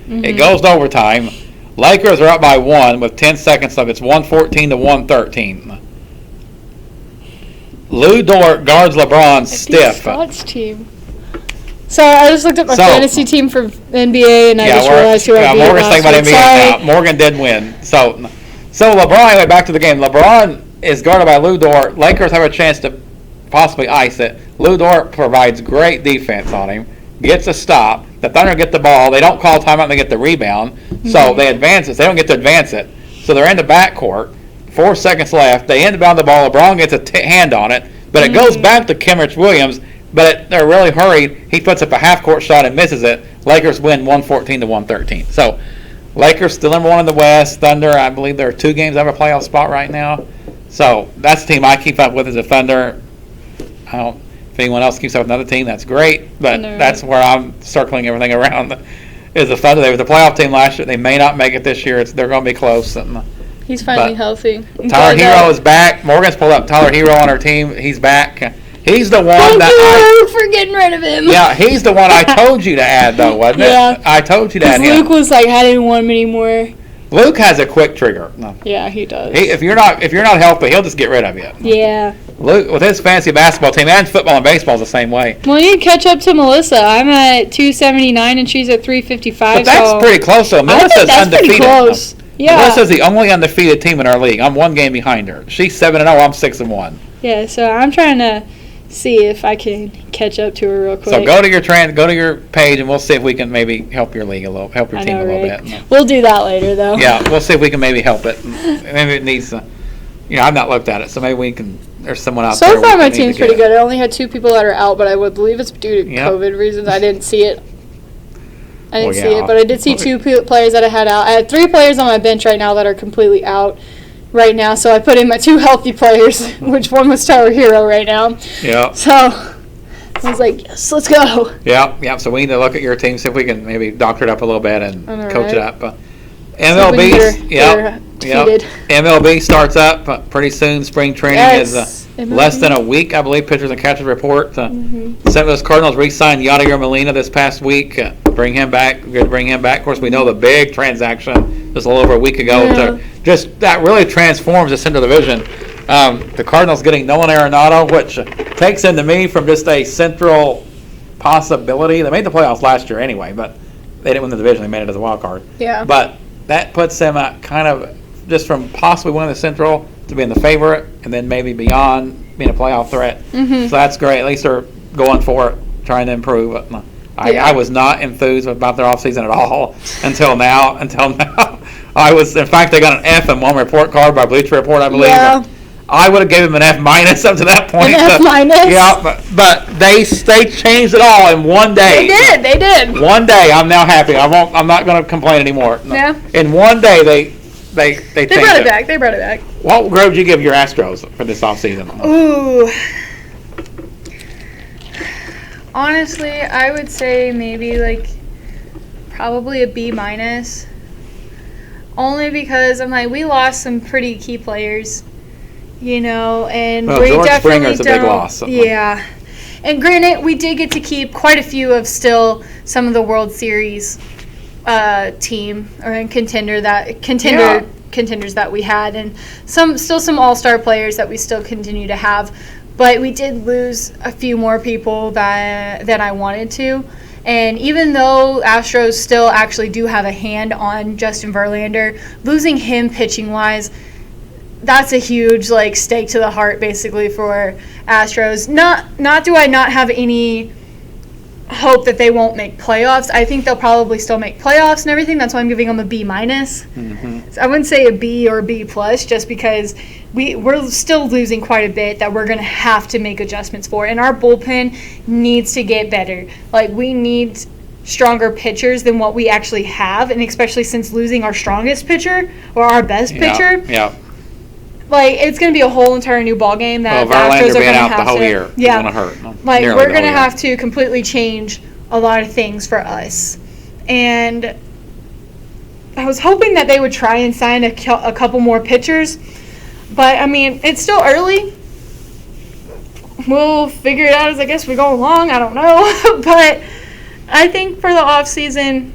A: It goes to overtime. Lakers are up by 1 with 10 seconds left. It's 114 to 113. Lou Dort guards LeBron stiff.
B: Scott's team. So I just looked at my fantasy team for NBA, and I just realized who I beat
A: Morgan's
B: last
A: thinking about
B: week.
A: NBA now. Morgan did win. So LeBron went back to the game. LeBron is guarded by Lou Dort. Lakers have a chance to possibly ice it. Lou Dort provides great defense on him. Gets a stop. The Thunder get the ball. They don't call timeout. They get the rebound. So they advance it. They don't get to advance it. So they're in the backcourt. 4 seconds left. They inbound the ball. LeBron gets a hand on it. But it goes back to Kenrich Williams. But they're really hurried. He puts up a half-court shot and misses it. Lakers win 114 to 113. So Lakers still number 1 in the West. Thunder, I believe there are 2 games out of a playoff spot right now. So that's the team I keep up with is the Thunder. If anyone else keeps up with another team, that's great. But that's where I'm circling everything around is the Thunder. They were the playoff team last year. They may not make it this year. They're going to be close.
B: He's finally
A: But
B: healthy.
A: Tyler Hero is back. Morgan's pulled up Tyler Hero on her team. He's back. He's the one
B: for getting rid of him.
A: Yeah, he's the one I told you to add, though, wasn't it?
B: Yeah.
A: I told you to add him.
B: Luke was like, I didn't want him anymore.
A: Luke has a quick trigger. No.
B: Yeah, he does.
A: If you're not healthy, he'll just get rid of you.
B: Yeah.
A: Luke, with his fancy basketball team and football and baseball, is the same way.
B: Well, you catch up to Melissa. I'm at 279 and she's at 355.
A: But that's pretty close, though.
B: I
A: Melissa's
B: think that's
A: undefeated.
B: pretty close. Yeah.
A: Melissa's the only undefeated team in our league. I'm one game behind her. She's 7-0. I'm 6-1.
B: Yeah, so I'm trying to see if I can catch up to her real quick.
A: So go to your page, and we'll see if we can maybe help your league help your team a little bit.
B: We'll do that later, though.
A: Yeah, we'll see if we can maybe help it. Maybe it needs. I've not looked at it, so maybe we can. There's someone out there.
B: So far, my team's pretty good. I only had 2 people that are out, but I would believe it's due to
A: Yep.
B: COVID reasons. I didn't see it. See
A: yeah.
B: it, but I did see 2 players that I had out. I had 3 players on my bench right now that are completely out right now, so I put in my 2 healthy players, which one was Tyler Hero right now.
A: Yeah.
B: So I was like, yes, let's go.
A: Yeah. So we need to look at your team, see if we can maybe doctor it up a little bit and
B: All
A: coach it
B: right.
A: up. MLB,
B: defeated.
A: MLB starts up pretty soon. Spring training is
B: MLB.
A: less than a week, I believe. Pitchers and catchers report. St. Louis Cardinals re-signed Yadier Molina this past week. Bring him back. Good to bring him back. Of course, we know the big transaction just a little over a week ago.
B: Yeah.
A: Just that really transforms the Central Division. The Cardinals getting Nolan Arenado, which takes them to me from just a Central possibility. They made the playoffs last year anyway, but they didn't win the division. They made it as a wild card.
B: Yeah.
A: But that puts them kind of just from possibly winning the Central to being the favorite, and then maybe beyond being a playoff threat.
B: Mm-hmm.
A: So that's great. At least they're going for it, trying to improve. I was not enthused about their offseason at all until now. I was, in fact, they got an F in one report card by Bleacher Report, I believe.
B: Yeah.
A: I would have given them an F minus up to that point.
B: An F minus?
A: Yeah, but they changed it all in one day.
B: They did.
A: One day, I'm now happy. I'm not going to complain anymore. No.
B: Yeah.
A: In one day, they changed
B: They brought it back. They brought it back.
A: What grade would you give your Astros for this offseason?
B: Ooh. Honestly, I would say maybe probably a B minus. Only because we lost some pretty key players, and we
A: George
B: definitely
A: Springer's a big loss.
B: Yeah. And granted, we did get to keep quite a few of still some of the World Series team or contenders that we had, and some all-star players that we still continue to have. But we did lose a few more people than I wanted to. And even though Astros still actually do have a hand on Justin Verlander, losing him pitching-wise, that's a huge stake to the heart basically for Astros. Not do I not have any hope that they won't make playoffs. I think they'll probably still make playoffs and everything. That's why I'm giving them a B minus.
A: Mm-hmm.
B: So I wouldn't say a B or a B plus just because we're still losing quite a bit that we're going to have to make adjustments for. And our bullpen needs to get better. We need stronger pitchers than what we actually have, and especially since losing our strongest pitcher or our best pitcher.
A: Yeah.
B: It's going to be a whole entire new ball game that the
A: Verlander
B: Astros are
A: being
B: going to
A: out
B: have
A: the whole
B: to.
A: year.
B: Yeah,
A: It's going to hurt.
B: we're going to have to completely change a lot of things for us. And I was hoping that they would try and sign a couple more pitchers, but it's still early. We'll figure it out as I guess we go along. I don't know, but I think for the off season,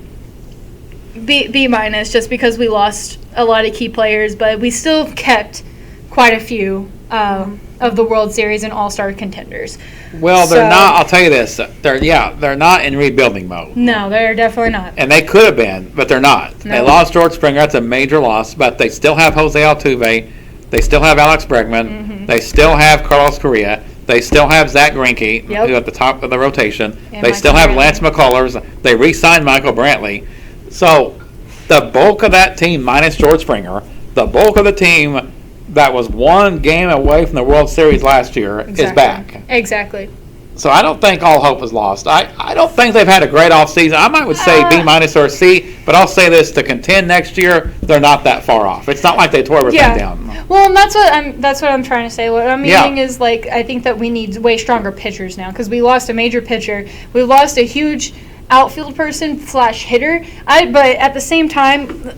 B: B minus, just because we lost a lot of key players, but we still kept quite a few of the World Series and All-Star contenders.
A: Well, they're not. I'll tell you this. They're not in rebuilding mode.
B: No, they're definitely not.
A: And they could have been, but they're not.
B: No.
A: They lost George Springer. That's a major loss. But they still have Jose Altuve. They still have Alex Bregman.
B: Mm-hmm.
A: They still have Carlos Correa. They still have Zach Greinke,
B: Yep.
A: who's at the top of the rotation.
B: And
A: They still have
B: Michael
A: Lance McCullers. They re-signed Michael Brantley. So the bulk of that team, minus George Springer, the bulk of the team that was one game away from the World Series last year is back.
B: Exactly.
A: So I don't think all hope is lost. I don't think they've had a great offseason. I would say B minus or C, but I'll say this: to contend next year, they're not that far off. It's not like they tore everything down.
B: Well, and that's what I'm trying to say. What I'm meaning is I think that we need way stronger pitchers now because we lost a major pitcher. We lost a huge outfield person / hitter. But at the same time,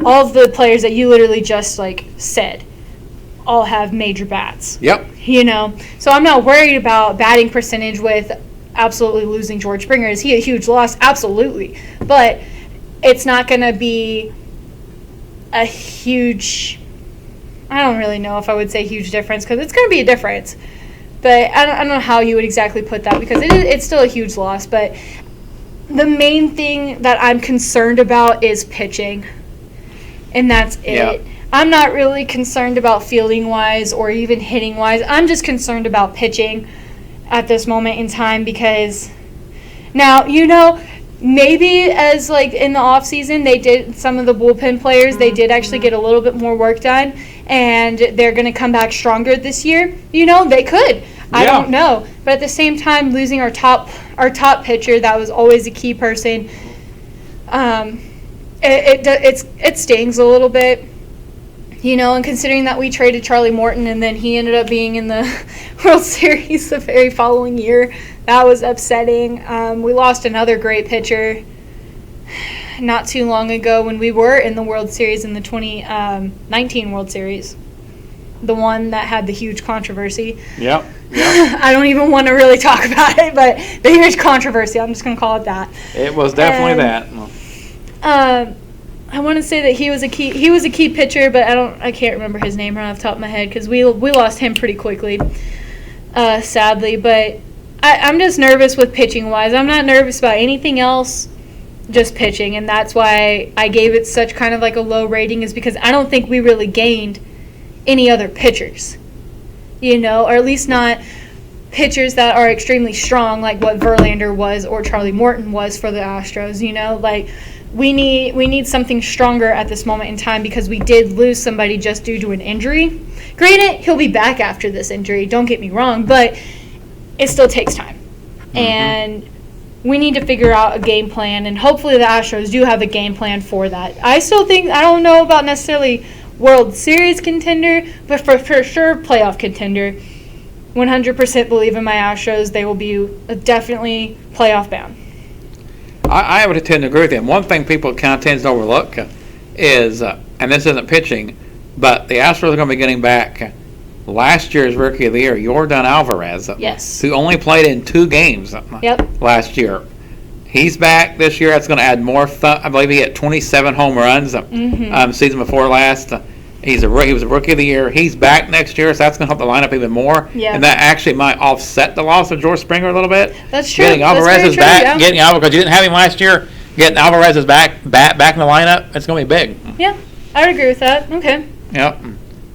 B: all of the players that you literally just like said all have major bats.
A: Yep.
B: You know, so I'm not worried about batting percentage with absolutely losing George Springer. Is he a huge loss? Absolutely. But it's not going to be a huge, I don't really know if I would say huge difference, because it's going to be a difference. But I don't know how you would exactly put that, because it's still a huge loss. But the main thing that I'm concerned about is pitching. And that's it.
A: Yeah.
B: I'm not really concerned about fielding-wise or even hitting-wise. I'm just concerned about pitching at this moment in time, because now, you know, maybe as like in the off season they did, some of the bullpen players, they did actually get a little bit more work done, and they're going to come back stronger this year. You know, they could. I don't know. But at the same time, losing our top pitcher, that was always a key person, it stings a little bit. You know, and considering that we traded Charlie Morton and then he ended up being in the World Series the very following year, that was upsetting. We lost another great pitcher not too long ago when we were in the World Series, in the 2019 World Series, the one that had the huge controversy.
A: Yep.
B: I don't even want to really talk about it, but the huge controversy, I'm just going to call it that.
A: It was definitely that.
B: I want to say that he was a key pitcher, but I can't remember his name right off the top of my head, because we lost him pretty quickly, sadly. But I'm just nervous with pitching wise. I'm not nervous about anything else, just pitching, and that's why I gave it such kind of like a low rating, is because I don't think we really gained any other pitchers, you know, or at least not pitchers that are extremely strong like what Verlander was or Charlie Morton was for the Astros. You know, like. We need something stronger at this moment in time, because we did lose somebody just due to an injury. Granted, he'll be back after this injury, don't get me wrong, but it still takes time. Mm-hmm. And we need to figure out a game plan, and hopefully the Astros do have a game plan for that. I still think, I don't know about necessarily World Series contender, but for sure playoff contender. 100% believe in my Astros. They will be definitely playoff bound.
A: I would tend to agree with him. One thing people kind of tend to overlook is, and this isn't pitching, but the Astros are going to be getting back last year's Rookie of the Year, Yordan Alvarez,
B: yes,
A: who only played in 2 games last year. He's back this year. That's going to add more. I believe he had 27 home runs season before last. He was a Rookie of the Year. He's back next year, so that's going to help the lineup even more. Yeah. And that actually might offset the loss of George Springer a little bit.
B: That's true.
A: Getting Alvarez's back, getting Alvarez, because you didn't have him last year. Getting Alvarez's back in the lineup, it's going to be big.
B: Yeah, I would agree with that. Okay.
A: Yep.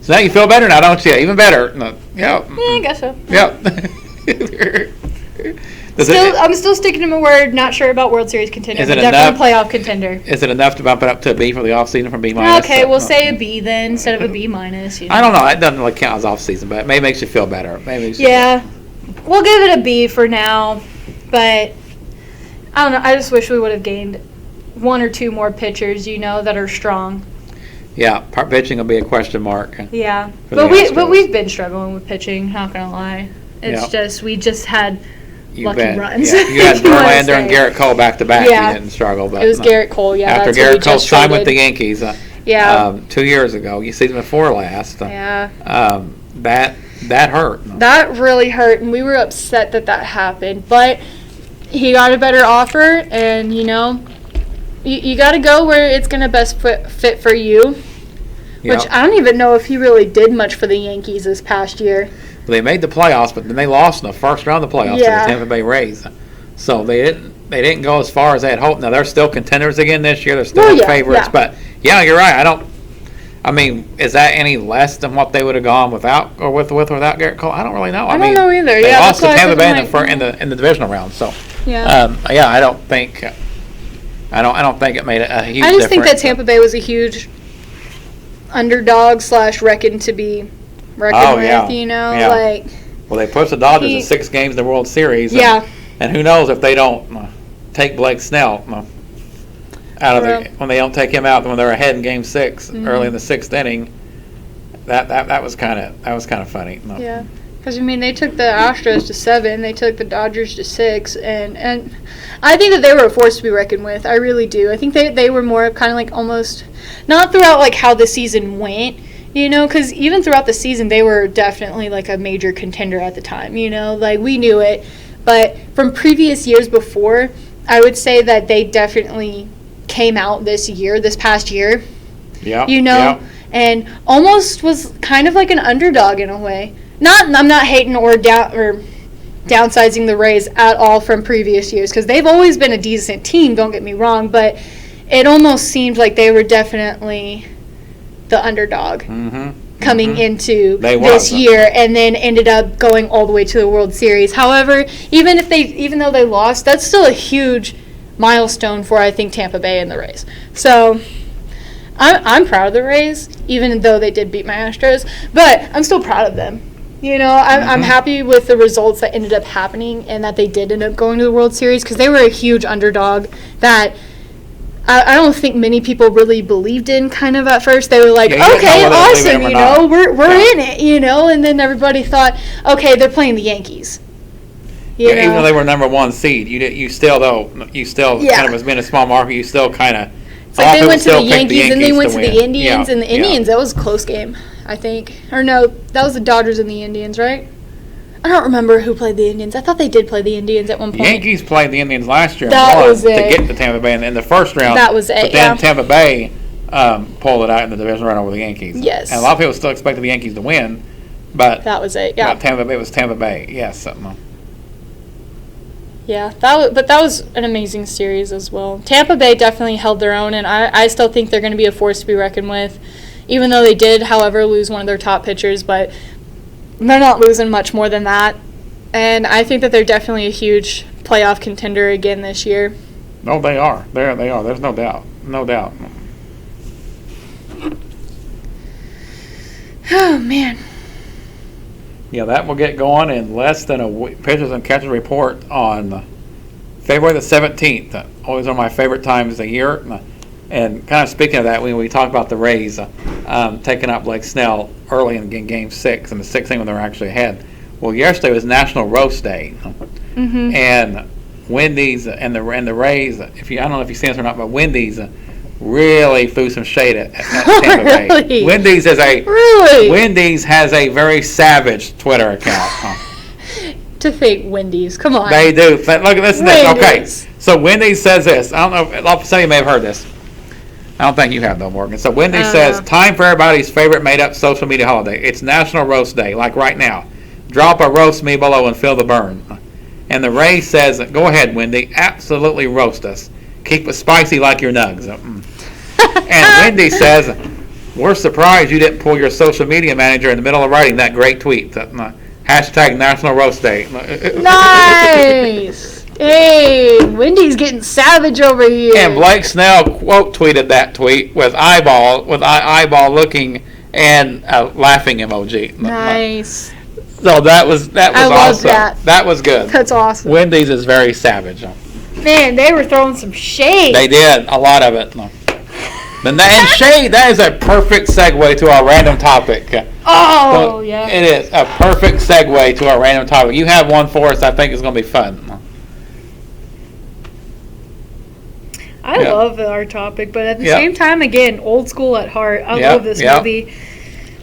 A: So now you feel better now, don't you? Even better. Yep.
B: Yeah, I guess so.
A: Yep.
B: I'm still sticking to my word. Not sure about World Series contender.
A: Is it
B: definitely playoff contender.
A: Is it enough to bump it up to a B for the offseason from B minus?
B: Okay, we'll say a B then instead of a B minus. You know.
A: I don't know. It doesn't really count as offseason, but it maybe makes you feel better.
B: Yeah, we'll give it a B for now. But I don't know. I just wish we would have gained 1 or 2 more pitchers, you know, that are strong.
A: Yeah, pitching will be a question mark.
B: Yeah, but we've been struggling with pitching. Not gonna lie, it's just we just had. Lucky runs.
A: Yeah. You had Verlander and Garrett Cole back to back.
B: Yeah.
A: You didn't struggle, but
B: it was Garrett Cole. Yeah,
A: after Garrett Cole signed with the Yankees. 2 years ago, season before last. That hurt.
B: That really hurt, and we were upset that happened. But he got a better offer, and you know, you got to go where it's gonna best fit for you. Which I don't even know if he really did much for the Yankees this past year.
A: They made the playoffs, but then they lost in the first round of the playoffs to the Tampa Bay Rays. So they didn't go as far as they had hoped. Now they're still contenders again this year. They're still favorites. But you're right. I mean, is that any less than what they would have gone without or with or without Garrett Cole? I don't really know.
B: I don't know either.
A: They lost to Tampa Bay in the divisional round. So I don't think it made a huge difference.
B: I just think that Tampa Bay was a huge underdog / reckon to be reckoned with, you know, like.
A: Well, they pushed the Dodgers in 6 games in the World Series. And who knows if they don't take Blake Snell when they don't take him out when they're ahead in Game 6 early in the 6th inning. That was kind of funny.
B: Because, I mean, they took the Astros to 7, they took the Dodgers to 6, and I think that they were a force to be reckoned with. I really do. I think they were more kind of like almost, not throughout like how the season went, you know, because even throughout the season, they were definitely like a major contender at the time, you know, like we knew it. But from previous years before, I would say that they definitely came out this past year, you know, and almost was kind of like an underdog in a way. I'm not hating or downsizing the Rays at all from previous years, because they've always been a decent team, don't get me wrong, but it almost seemed like they were definitely the underdog coming into this year, and then ended up going all the way to the World Series. However, even though they lost, that's still a huge milestone for, I think, Tampa Bay and the Rays. So I'm proud of the Rays, even though they did beat my Astros, but I'm still proud of them. You know, I'm happy with the results that ended up happening and that they did end up going to the World Series, because they were a huge underdog that I don't think many people really believed in kind of at first. They were like, okay, awesome, you know, we're in it, you know, and then everybody thought, okay, they're playing the Yankees.
A: Even though they were number 1 seed, you still kind of, as being a small market, you still kind of.
B: It's like they went to the Yankees, and they went to the Indians, and the Indians, that was a close game, I think. Or no, that was the Dodgers and the Indians, right? I don't remember who played the Indians. I thought they did play the Indians at one point.
A: The Yankees played the Indians last year
B: that was it.
A: to get to Tampa Bay in the first round.
B: That was it,
A: But then Tampa Bay pulled it out in the division run over the Yankees.
B: Yes.
A: And a lot of people still expected the Yankees to win, but
B: that was it, yeah.
A: It was Tampa Bay, yes.
B: Yeah, that was an amazing series as well. Tampa Bay definitely held their own, and I still think they're going to be a force to be reckoned with, even though they did, however, lose one of their top pitchers, but they're not losing much more than that. And I think that they're definitely a huge playoff contender again this year.
A: No, they are. They are. There's no doubt. No doubt.
B: Oh, man.
A: Yeah, that will get going in less than a week. Pitchers and catchers report on February the 17th. Always one of my favorite times of the year. And kind of speaking of that, when we talked about the Rays taking out Blake Snell early in Game 6, and the 6th inning when they were actually ahead. Well, yesterday was National Roast Day. And Wendy's and the Rays, I don't know if you've seen this or not, but Wendy's really threw some shade at Tampa Bay.
B: Really?
A: Wendy's has a very savage Twitter account.
B: To think Wendy's, come on.
A: They do. Look, listen to this. Okay, so Wendy's says this. I don't know. Some of you may have heard this. I don't think you have though, Morgan. So Wendy's says, time for everybody's favorite made-up social media holiday. It's National Roast Day, like right now. Drop a roast me below and feel the burn. And the Rays says, go ahead, Wendy. Absolutely roast us. Keep it spicy like your nugs. And Wendy says, we're surprised you didn't pull your social media manager in the middle of writing that great tweet. Hashtag National Roast Day.
B: Nice. Hey, Wendy's getting savage over here.
A: And Blake Snell quote tweeted that tweet with eyeball looking and laughing emoji.
B: Nice.
A: So that was
B: I love
A: awesome. That was good.
B: That's awesome.
A: Wendy's is very savage.
B: Man, they were throwing some shade.
A: They did a lot of it. And shade, that is a perfect segue to our random topic.
B: Oh, yeah.
A: It is a perfect segue to our random topic. You have one for us I think is going to be fun.
B: I love our topic, but at the same time, again, old school at heart. I love this movie.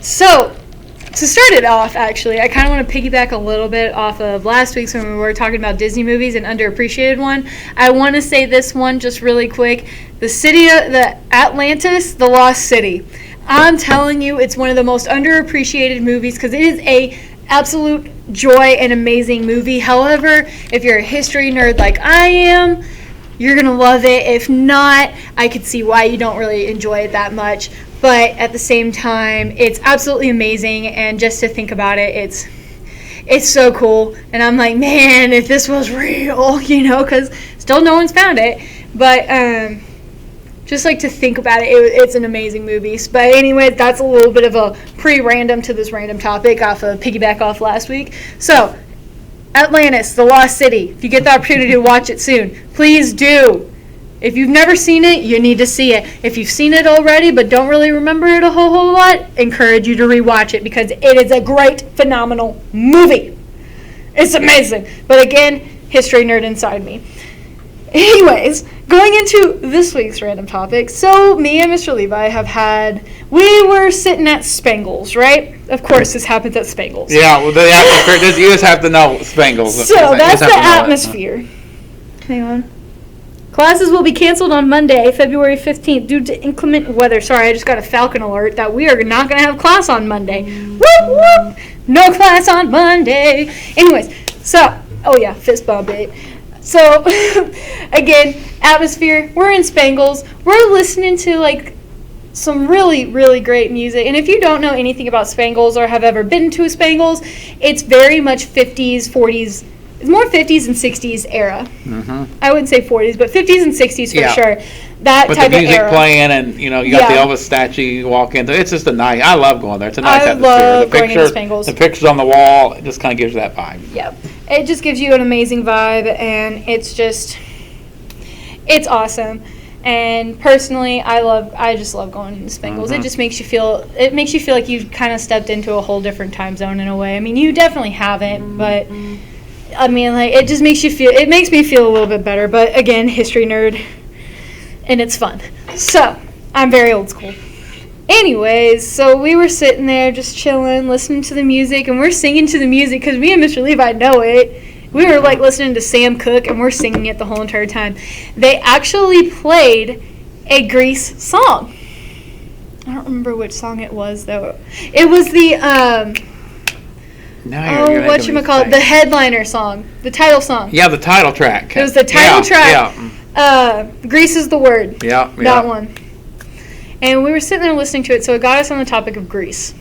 B: So, to start it off, actually, I kind of want to piggyback a little bit off of last week's when we were talking about Disney movies and underappreciated one. I want to say this one just really quick. The Atlantis, The Lost City. I'm telling you, it's one of the most underappreciated movies because it is a absolute joy and amazing movie. However, if you're a history nerd like I am, you're going to love it. If not, I could see why you don't really enjoy it that much. But at the same time, it's absolutely amazing. And just to think about it, it's so cool. And I'm like, man, if this was real, because still no one's found it. But just like to think about it, it's an amazing movie. But anyway, that's a little bit of a pre-random to this random topic off of piggyback off last week. So, Atlantis, The Lost City. If you get the opportunity to watch it soon, please do. If you've never seen it, you need to see it. If you've seen it already but don't really remember it a whole lot, encourage you to rewatch it because it is a great, phenomenal movie. It's amazing. But again, history nerd inside me. Anyways, going into this week's random topic. So me and Mr. Levi we were sitting at Spangles, right? Of course, this happens at Spangles.
A: Yeah, well, the atmosphere, you just have to know Spangles.
B: So that's the atmosphere. Hang on. Classes will be canceled on Monday, February 15th, due to inclement weather. Sorry, I just got a Falcon alert that we are not going to have class on Monday. Whoop, whoop. No class on Monday. Anyways, oh yeah, fist bump it. So, again, atmosphere, we're in Spangles. We're listening to, like, some really, really great music. And if you don't know anything about Spangles or have ever been to a Spangles, it's very much 50s, 40s. It's more 50s and 60s era. Mm-hmm. I wouldn't say 40s, but 50s and 60s for sure. That
A: with
B: type
A: the music
B: of era.
A: Playing, and you got the Elvis statue you walk into. It's just I love going there. It's a nice atmosphere.
B: Love going into Spangles.
A: The pictures on the wall, it just kind of gives you that vibe.
B: Yep. It just gives you an amazing vibe, and it's awesome. And personally, I just love going into Spangles. Mm-hmm. It just makes you feel like you've kind of stepped into a whole different time zone in a way. I mean, you definitely haven't, but I mean, like, it just makes me feel a little bit better. But again, history nerd, and it's fun. So, I'm very old school. Anyways, so we were sitting there just chilling, listening to the music, and we're singing to the music because me and Mr. Levi know it. We were like listening to Sam Cooke, and we're singing it the whole entire time. They actually played a Grease song. I don't remember which song it was, though. It was the, whatchamacallit, the headliner song, the title song.
A: Yeah, the title track.
B: It was the title track. Yeah. Grease is the word.
A: Yeah.
B: That one. And we were sitting there listening to it, so it got us on the topic of Grease.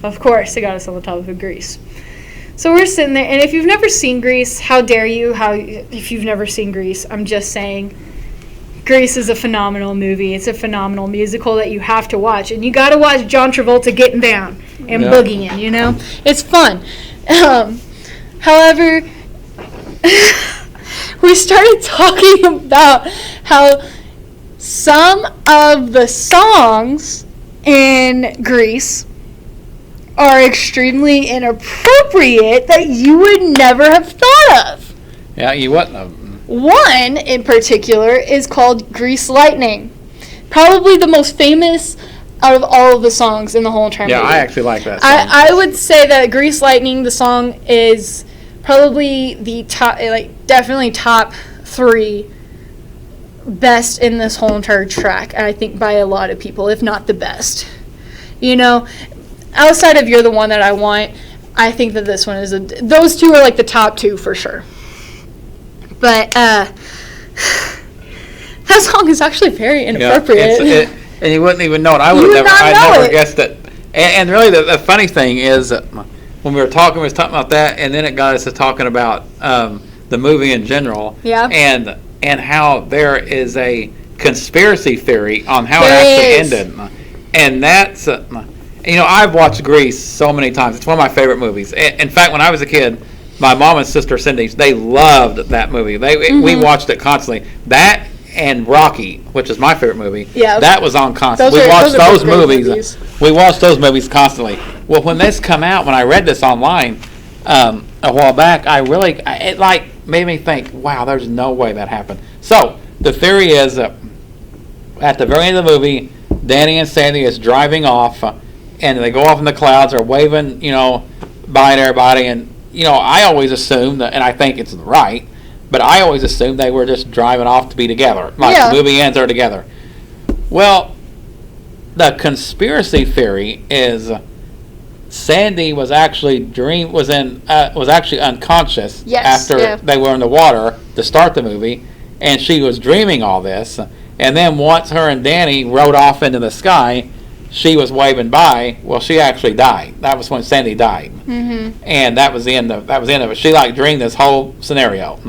B: Of course, it got us on the topic of Grease. So we're sitting there, and if you've never seen Grease, how dare you? If you've never seen Grease, I'm just saying, Grease is a phenomenal movie. It's a phenomenal musical that you have to watch, and you got to watch John Travolta getting down and boogieing. It's fun. However, we started talking about how some of the songs in Grease are extremely inappropriate that you would never have thought of.
A: Yeah, you wouldn't have.
B: One in particular is called Grease Lightning. Probably the most famous out of all of the songs in the whole entire movie.
A: Yeah, I actually like that song.
B: I would say that Grease Lightning, the song, is probably the top, definitely top 3 best in this whole entire track, and I think by a lot of people, if not the best. Outside of You're the One That I Want, I think that this one is those two are like the top 2 for sure. But that song is actually very inappropriate.
A: Yeah, and you wouldn't even know it. I would never guessed it. And really, the funny thing is that when we were talking about that, and then it got us to talking about the movie in general. Yeah. And how there is a conspiracy theory on how it actually ended. And that's, I've watched Grease so many times. It's one of my favorite movies. In fact, when I was a kid, my mom and sister Cindy, they loved that movie. We watched it constantly. That and Rocky, which is my favorite movie, that was on constantly. We watched those movies. We watched those movies constantly. Well, when this come out, when I read this online a while back, it made me think, wow, there's no way that happened. So the theory is at the very end of the movie, Danny and Sandy is driving off, and they go off in the clouds, are waving, bye to everybody, and I always assumed, and I think it's right, but I always assumed they were just driving off to be together, the movie ends, they're together. Well, the conspiracy theory is Sandy was actually unconscious after they were in the water to start the movie, and she was dreaming all this. And then once her and Danny rode off into the sky, she was waving by. Well, she actually died. That was when Sandy died, and that was the end of it. She dreamed this whole scenario.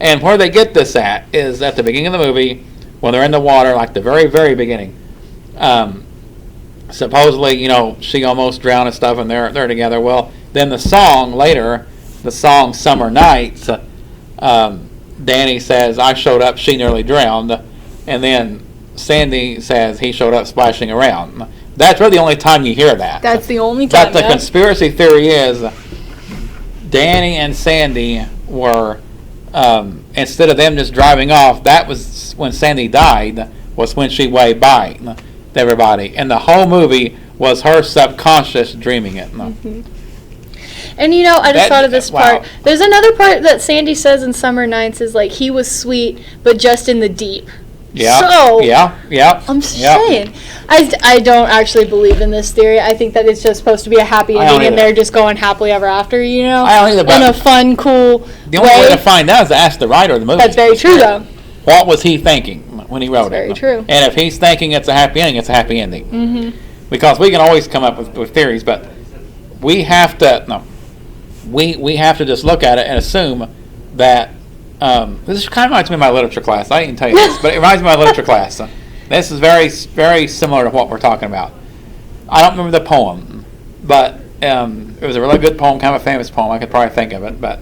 A: And where they get this at is at the beginning of the movie when they're in the water, like the very, very beginning. Supposedly, she almost drowned and stuff, and they're together. Well, then the song later, the song "Summer Nights," Danny says, I showed up, she nearly drowned. And then Sandy says he showed up splashing around. That's really the only time you hear that.
B: That's the only time.
A: But the conspiracy theory is Danny and Sandy were, instead of them just driving off, that was when Sandy died, was when she waved by to everybody. And the whole movie was her subconscious dreaming it.
B: Mm-hmm. And I just thought of this part.
A: Wow.
B: There's another part that Sandy says in Summer Nights is like, he was sweet, but just in the deep.
A: Yeah.
B: So,
A: yeah.
B: I'm saying, I don't actually believe in this theory. I think that it's just supposed to be a happy ending and they're just going happily ever after,
A: I don't either,
B: in a fun, cool
A: the only way to find out is to ask the writer of the movie.
B: That's very true, though.
A: What was he thinking when he wrote it?
B: Very true.
A: And if he's thinking it's a happy ending, it's a happy ending.
B: Mm-hmm.
A: Because we can always come up with theories, but we have to we have to just look at it and assume that this kind of reminds me of my literature class. I didn't tell you this, but it reminds me of my literature class. This is very, very similar to what we're talking about. I don't remember the poem, but it was a really good poem, kind of a famous poem. I could probably think of it, but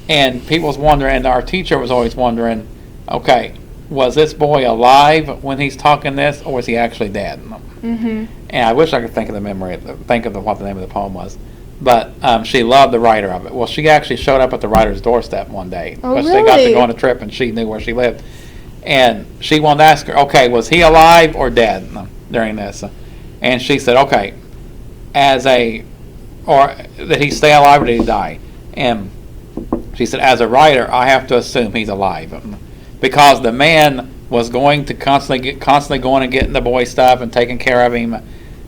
A: and people was wondering, and our teacher was always wondering, okay, was this boy alive when he's talking this, or was he actually dead?
B: Mm-hmm.
A: And I wish I could think of what the name of the poem was. But she loved the writer of it. Well, she actually showed up at the writer's doorstep one day.
B: Oh,
A: because
B: really?
A: They got to go on a trip, and she knew where she lived. And she wanted to ask her, okay, was he alive or dead during this? And she said, okay, or did he stay alive or did he die? And she said, as a writer, I have to assume he's alive. Because the man was going to constantly going and getting the boy stuff and taking care of him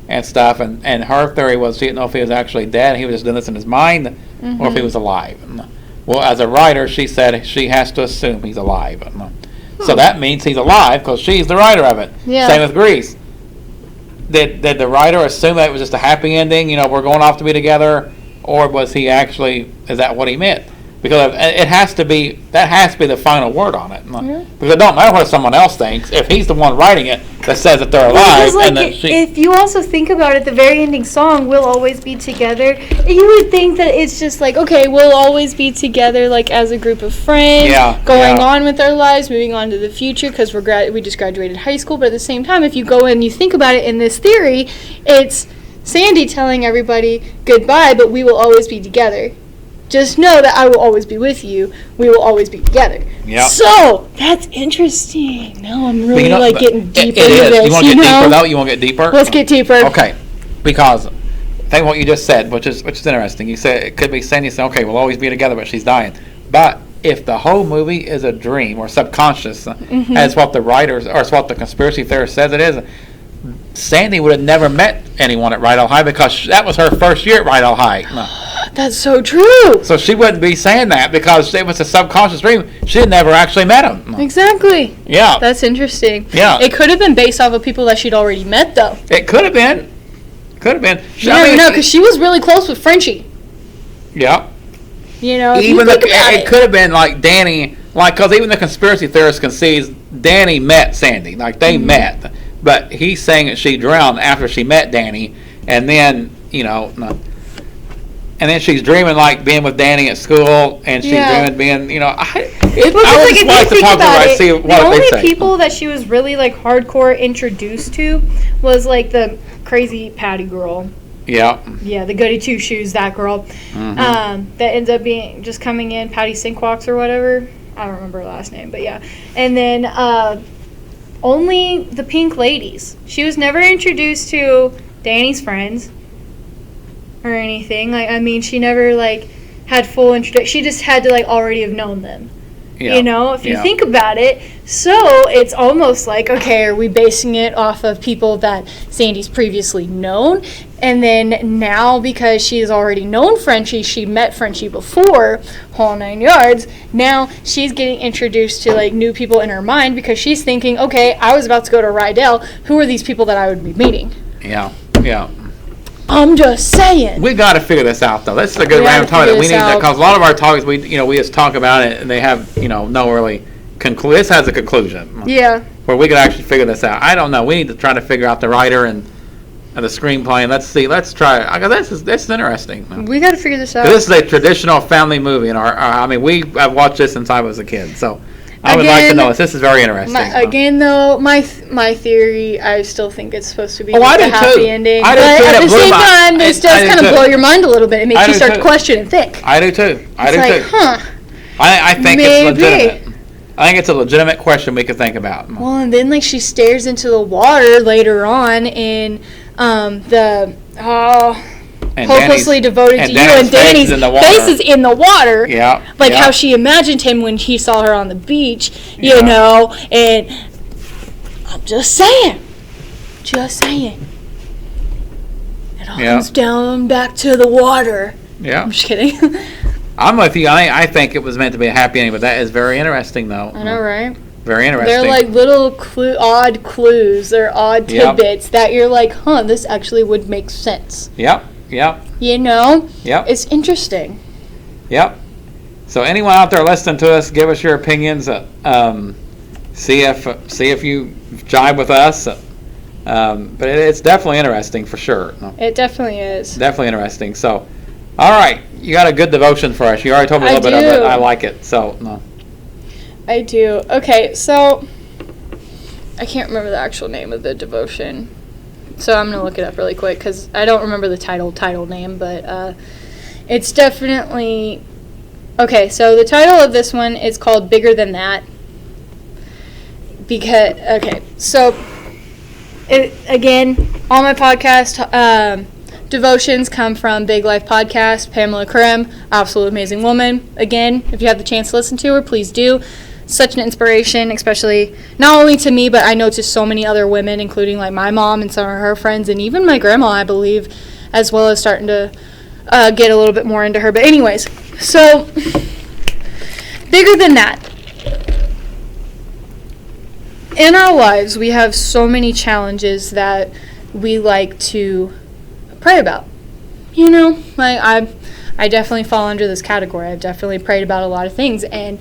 A: and stuff, and her theory was she didn't know if he was actually dead, he was just doing this in his mind,
B: mm-hmm.
A: or if he was alive. Well, as a writer, she said she has to assume he's alive. So that means he's alive because she's the writer of it.
B: Yeah.
A: Same with Grease. Did the writer assume that it was just a happy ending, we're going off to be together, or was he actually, is that what he meant? Because that has to be the final word on it.
B: Mm-hmm.
A: Because it don't matter what someone else thinks. If he's the one writing it that says that they're alive,
B: Because,
A: and that
B: if you also think about it, the very ending song, "We'll Always Be Together," you would think that it's just like, okay, we'll always be together, like as a group of friends, going on with our lives, moving on to the future, because we just graduated high school. But at the same time, if you go and you think about it in this theory, it's Sandy telling everybody goodbye, but we will always be together. Just know that I will always be with you. We will always be together.
A: Yep.
B: So that's interesting. Now I'm really getting deeper into
A: is.
B: this.
A: You want to get deeper though? You want to get deeper?
B: Let's get deeper.
A: Okay, because think what you just said, which is interesting. You said it could be Sandy saying, "Okay, we'll always be together," but she's dying. But if the whole movie is a dream or subconscious,
B: mm-hmm.
A: as what the writers or as what the conspiracy theorist says it is, Sandy would have never met anyone at Rydell High because that was her first year at Rydell High.
B: That's so true.
A: So she wouldn't be saying that because it was a subconscious dream. She had never actually met him.
B: Exactly.
A: Yeah.
B: That's interesting.
A: Yeah.
B: It could have been based off of people that she'd already met, though.
A: It could have been.
B: You never know, because she was really close with Frenchie.
A: Yeah.
B: Even
A: it could have been like Danny, because even the conspiracy theorist concedes Danny met Sandy, like they
B: mm-hmm.
A: met, but he's saying that she drowned after she met Danny, and then and then she's dreaming like being with Danny at school, and she's dreaming being, I would just like to talk to her and see what they say.
B: The only people that she was really like hardcore introduced to was like the crazy Patty girl.
A: Yeah.
B: Yeah, the goody two shoes, that girl.
A: Mm-hmm.
B: That ends up being just coming in, Patty Sinkwalks or whatever. I don't remember her last name, but yeah. And then only the Pink Ladies. She was never introduced to Danny's friends or anything. She never had full introduction. She just had to already have known them. Yeah. If you think about it. So it's almost like, okay, are we basing it off of people that Sandy's previously known? And then now, because she has already known Frenchie, she met Frenchie before, whole 9 yards, now she's getting introduced to new people in her mind because she's thinking, okay, I was about to go to Rydell. Who are these people that I would be meeting?
A: Yeah.
B: I'm just saying.
A: We got to figure this out, though. This is a good round of talk that we need to, because a lot of our talks, we just talk about it, and they have, no really conclusion. This has a conclusion.
B: Yeah.
A: Where we could actually figure this out. I don't know. We need to try to figure out the writer and the screenplay, and let's try it. This is interesting.
B: We got to figure this out.
A: This is a traditional family movie, and I've watched this since I was a kid, so I would like to know this. This is very interesting.
B: My theory, I still think it's supposed to be
A: I
B: a
A: do
B: happy
A: too.
B: ending.
A: I do
B: but
A: too,
B: at
A: and
B: the
A: it blew
B: same
A: my-
B: time, this does
A: I do
B: kind of
A: too.
B: blow your mind a little bit. It makes
A: I
B: you
A: do
B: start
A: too.
B: to question and think.
A: I do too. I
B: It's
A: do
B: like,
A: too.
B: huh.
A: I think
B: Maybe.
A: it's legitimate. I think it's a legitimate question we could think about.
B: Well, and then she stares into the water later on in
A: And
B: hopelessly devoted to you, and Danny's face is in the water.
A: Yeah.
B: How she imagined him when he saw her on the beach, you know, and I'm just saying. It all comes down back to the water.
A: Yeah.
B: I'm just kidding.
A: I'm with you. I think it was meant to be a happy ending, but that is very interesting, though.
B: I know, right?
A: Very interesting.
B: They're like little odd clues. They're odd tidbits that you're like, huh, this actually would make sense.
A: Yep.
B: You know?
A: Yep.
B: It's interesting.
A: Yep. So anyone out there listening to us, give us your opinions. See if you jive with us. But it's definitely interesting for sure.
B: It definitely is.
A: Definitely interesting. So, all right, you got a good devotion for us. You already told me a little bit of it. I like it. So no.
B: I do. Okay, so I can't remember the actual name of the devotion. So I'm going to look it up really quick because I don't remember the title name, but it's definitely... Okay, so the title of this one is called Bigger Than That. So again, all my podcast devotions come from Big Life Podcast, Pamela Krem, absolute amazing woman. Again, if you have the chance to listen to her, please do. Such an inspiration, especially not only to me, but I know to so many other women, including like my mom and some of her friends, and even my grandma, I believe, as well as starting to get a little bit more into her. But anyways, so Bigger Than That. In our lives, we have so many challenges that we like to pray about. You know, like I definitely fall under this category. I've definitely prayed about a lot of things, and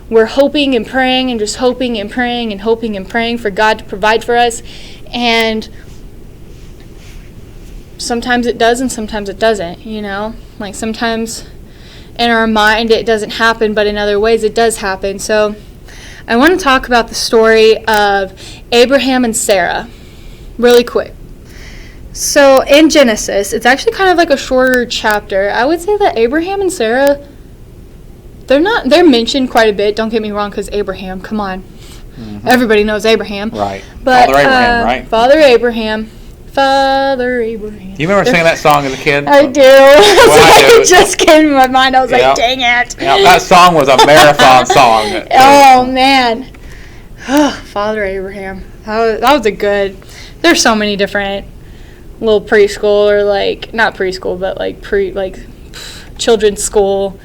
B: we're hoping and praying and just hoping and praying and hoping and praying for God to provide for us, and sometimes it does and sometimes it doesn't, you know? Like sometimes in our mind it doesn't happen, but in other ways it does happen. So I want to talk about the story of Abraham and Sarah really quick. So in Genesis, it's actually kind of like a shorter chapter. I would say that Abraham and Sarah, they're mentioned quite a bit. Don't get me wrong, because Abraham, come on. Mm-hmm. Everybody knows Abraham.
A: Right.
B: But,
A: Father Abraham, right?
B: Father Abraham. You
A: remember singing that song as a kid?
B: I do. It just came in my mind. I was like, dang it.
A: Yeah, that song was a marathon song.
B: Oh, man. Father Abraham. That was a good... There's so many different little preschool, or like, not preschool, but like children's school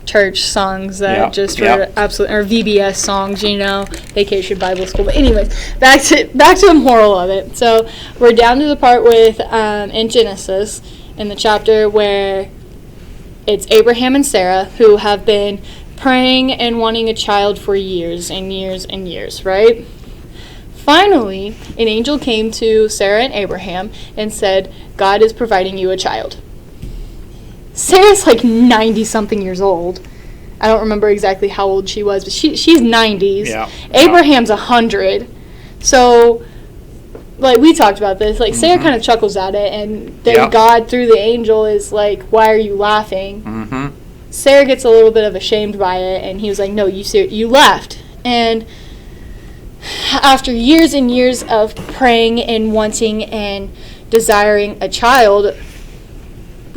B: church songs that were absolutely, or VBS songs, you know, Vacation Bible School. But anyways, back to the moral of it. So we're down to the part with in Genesis, in the chapter where it's Abraham and Sarah who have been praying and wanting a child for years and years and years, right? Finally, an angel came to Sarah and Abraham and said, God is providing you a child. Sarah's like 90-something years old. I don't remember exactly how old she was, but she's 90s. Yeah. Abraham's 100. So, like, we talked about this. Like, Sarah kind of chuckles at it, and then God, through the angel, is like, why are you laughing? Mm-hmm. Sarah gets a little bit of ashamed by it, and he was like, no, you left. And after years and years of praying and wanting and desiring a child,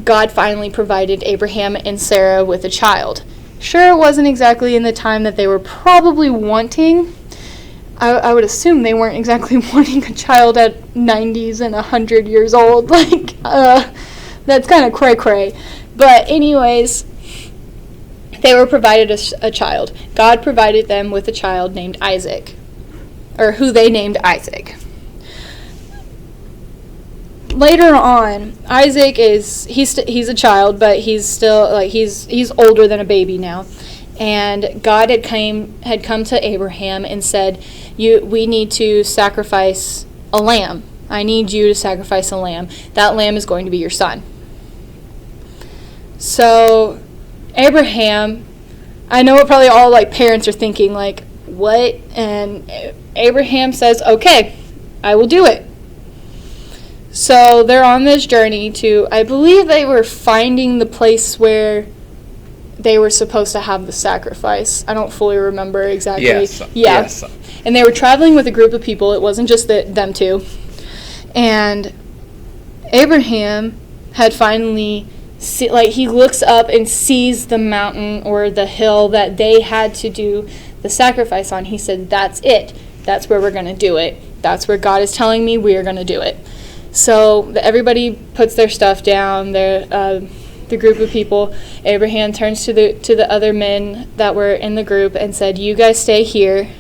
B: God finally provided Abraham and Sarah with a child. Sure, it wasn't exactly in the time that they were probably wanting. I would assume they weren't exactly wanting a child at 90s and 100 years old. Like, that's kind of cray-cray. But anyways, they were provided a child. God provided them with a child named Isaac, or who they named Isaac. Later on, Isaac he's a child, but he's still like he's older than a baby now. And God had come to Abraham and said, we need to sacrifice a lamb I need you to sacrifice a lamb. That lamb is going to be your son. So Abraham, I know what probably all like parents are thinking, like, what? And Abraham says, okay, I will do it. So they're on this journey to, I believe they were finding the place where they were supposed to have the sacrifice. I don't fully remember exactly.
A: Yes.
B: Yeah.
A: Yes.
B: And they were traveling with a group of people. It wasn't just them two. And Abraham had finally, he looks up and sees the mountain or the hill that they had to do the sacrifice on. He said, that's it. That's where we're going to do it. That's where God is telling me we are going to do it. So everybody puts their stuff down, the group of people. Abraham turns to the other men that were in the group and said, you guys stay here.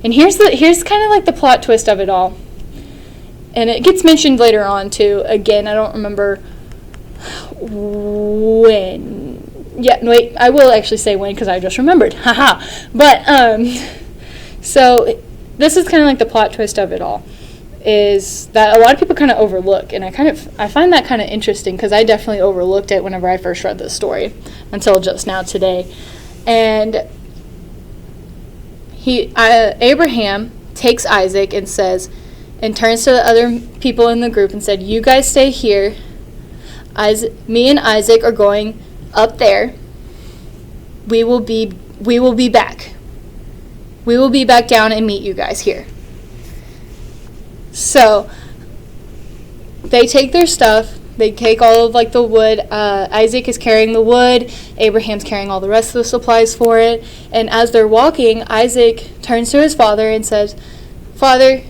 B: And here's kind of like the plot twist of it all. And it gets mentioned later on too. Again, I don't remember when. Yeah, wait, I will actually say when because I just remembered. Haha. But so this is kind of like the plot twist of it all, is that a lot of people kind of overlook, and I find that kind of interesting because I definitely overlooked it whenever I first read this story until just now today. And Abraham takes Isaac and says, and turns to the other people in the group and said, you guys stay here. Me and Isaac are going up there. We will be back. We will be back down and meet you guys here. So they take their stuff. They take all of like the wood. Isaac is carrying the wood. Abraham's carrying all the rest of the supplies for it. And as they're walking, Isaac turns to his father and says, Father,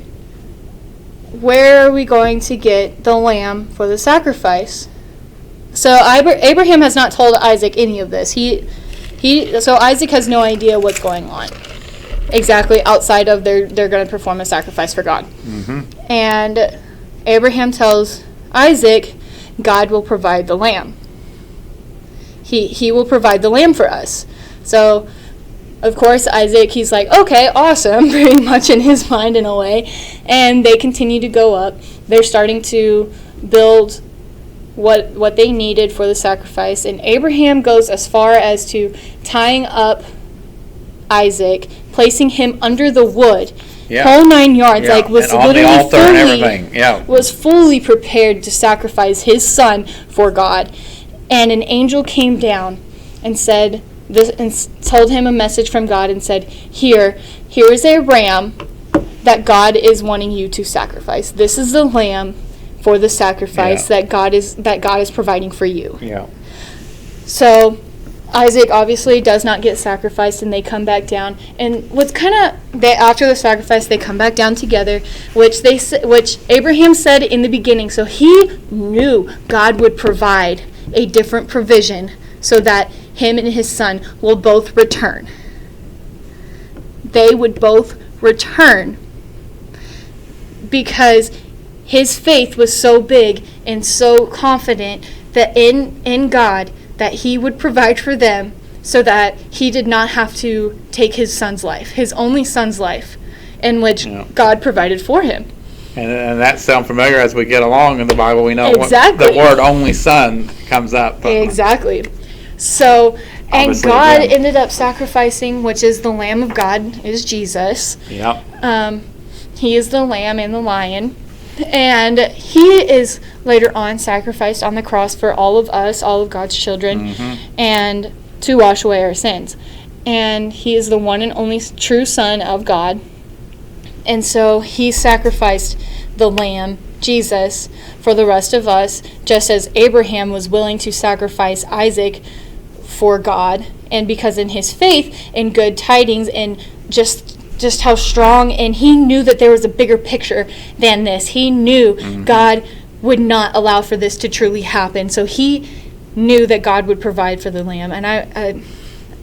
B: where are we going to get the lamb for the sacrifice? So Abraham has not told Isaac any of this. So Isaac has no idea what's going on exactly outside of they're going to perform a sacrifice for God. Mm-hmm. And Abraham tells Isaac, God will provide the lamb. He will provide the lamb for us. So, of course, Isaac, he's like, okay, awesome, pretty much in his mind in a way. And they continue to go up. They're starting to build what they needed for the sacrifice. And Abraham goes as far as to tying up Isaac, placing him under the wood, whole 9 yards,
A: Yeah.
B: like was
A: and on the
B: literally
A: altar and everything. Yeah.
B: was fully prepared to sacrifice his son for God. And an angel came down and said this, and told him a message from God and said, here is a ram that God is wanting you to sacrifice. This is the lamb for the sacrifice that God is providing for you.
A: Yeah.
B: So Isaac obviously does not get sacrificed, and they come back down. And what's after the sacrifice, they come back down together, which Abraham said in the beginning. So he knew God would provide a different provision so that him and his son will both return. They would both return because his faith was so big and so confident that in God that he would provide for them so that he did not have to take his son's life, his only son's life, in which God provided for him.
A: And that sounds familiar as we get along in the Bible. We know
B: Exactly.
A: the word only son comes up.
B: Exactly. So, and
A: Obviously,
B: God
A: again.
B: ended up sacrificing, which is the Lamb of God, is Jesus.
A: Yeah.
B: He is the lamb and the lion. And he is later on sacrificed on the cross for all of us, all of God's children, and to wash away our sins. And he is the one and only true Son of God. And so he sacrificed the lamb, Jesus, for the rest of us, just as Abraham was willing to sacrifice Isaac for God. And because in his faith in good tidings and just how strong, and he knew that there was a bigger picture than this. He knew God would not allow for this to truly happen. So he knew that God would provide for the lamb. And I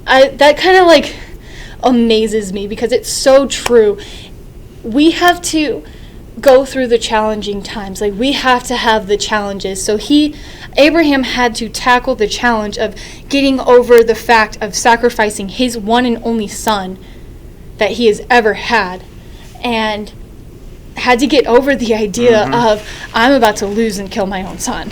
B: that kind of like amazes me because it's so true. We have to go through the challenging times. Like, we have to have the challenges. So Abraham had to tackle the challenge of getting over the fact of sacrificing his one and only son that he has ever had. And had to get over the idea of, I'm about to lose and kill my own son.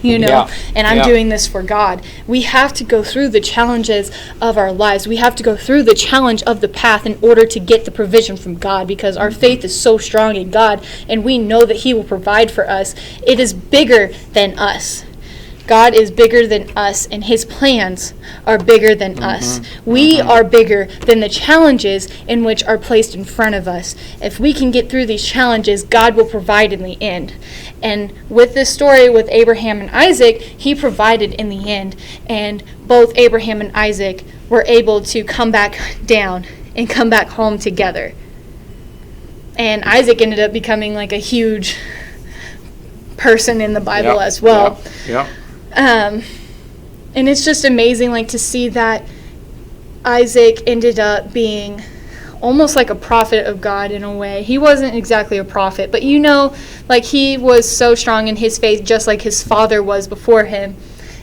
B: And I'm doing this for God. We have to go through the challenges of our lives. We have to go through the challenge of the path in order to get the provision from God, because our faith is so strong in God, and we know that He will provide for us. It is bigger than us. God is bigger than us, and His plans are bigger than us. We are bigger than the challenges in which are placed in front of us. If we can get through these challenges, God will provide in the end. And with this story with Abraham and Isaac, He provided in the end. And both Abraham and Isaac were able to come back down and come back home together. And Isaac ended up becoming like a huge person in the Bible as well. And it's just amazing, like, to see that Isaac ended up being almost like a prophet of God in a way. He wasn't exactly a prophet, but like, he was so strong in his faith, just like his father was before him.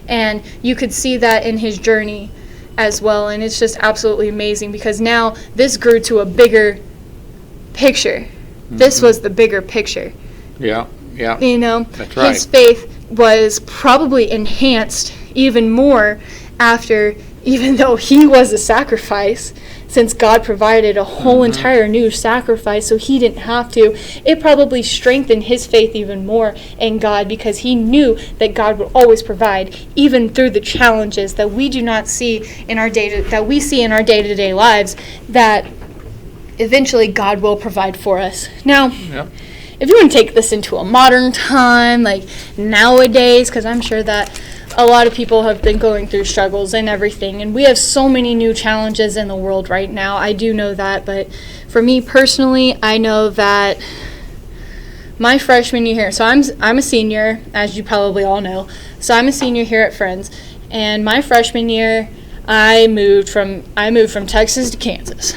B: And you could see that in his journey as well. And it's just absolutely amazing, because now this grew to a bigger picture. This was the bigger picture. That's right. His faith was probably enhanced even more after, even though he was a sacrifice, since God provided a whole entire new sacrifice, so he didn't have to. It probably strengthened his faith even more in God, because he knew that God would always provide, even through the challenges that we do not see in our day-to-day lives, that eventually God will provide for us. Now, if you want to take this into a modern time, like nowadays, because I'm sure that a lot of people have been going through struggles and everything, and we have so many new challenges in the world right now. I do know that, but for me personally, I know that my freshman year here, so I'm a senior, as you probably all know, so I'm a senior here at Friends, and my freshman year, I moved from Texas to Kansas.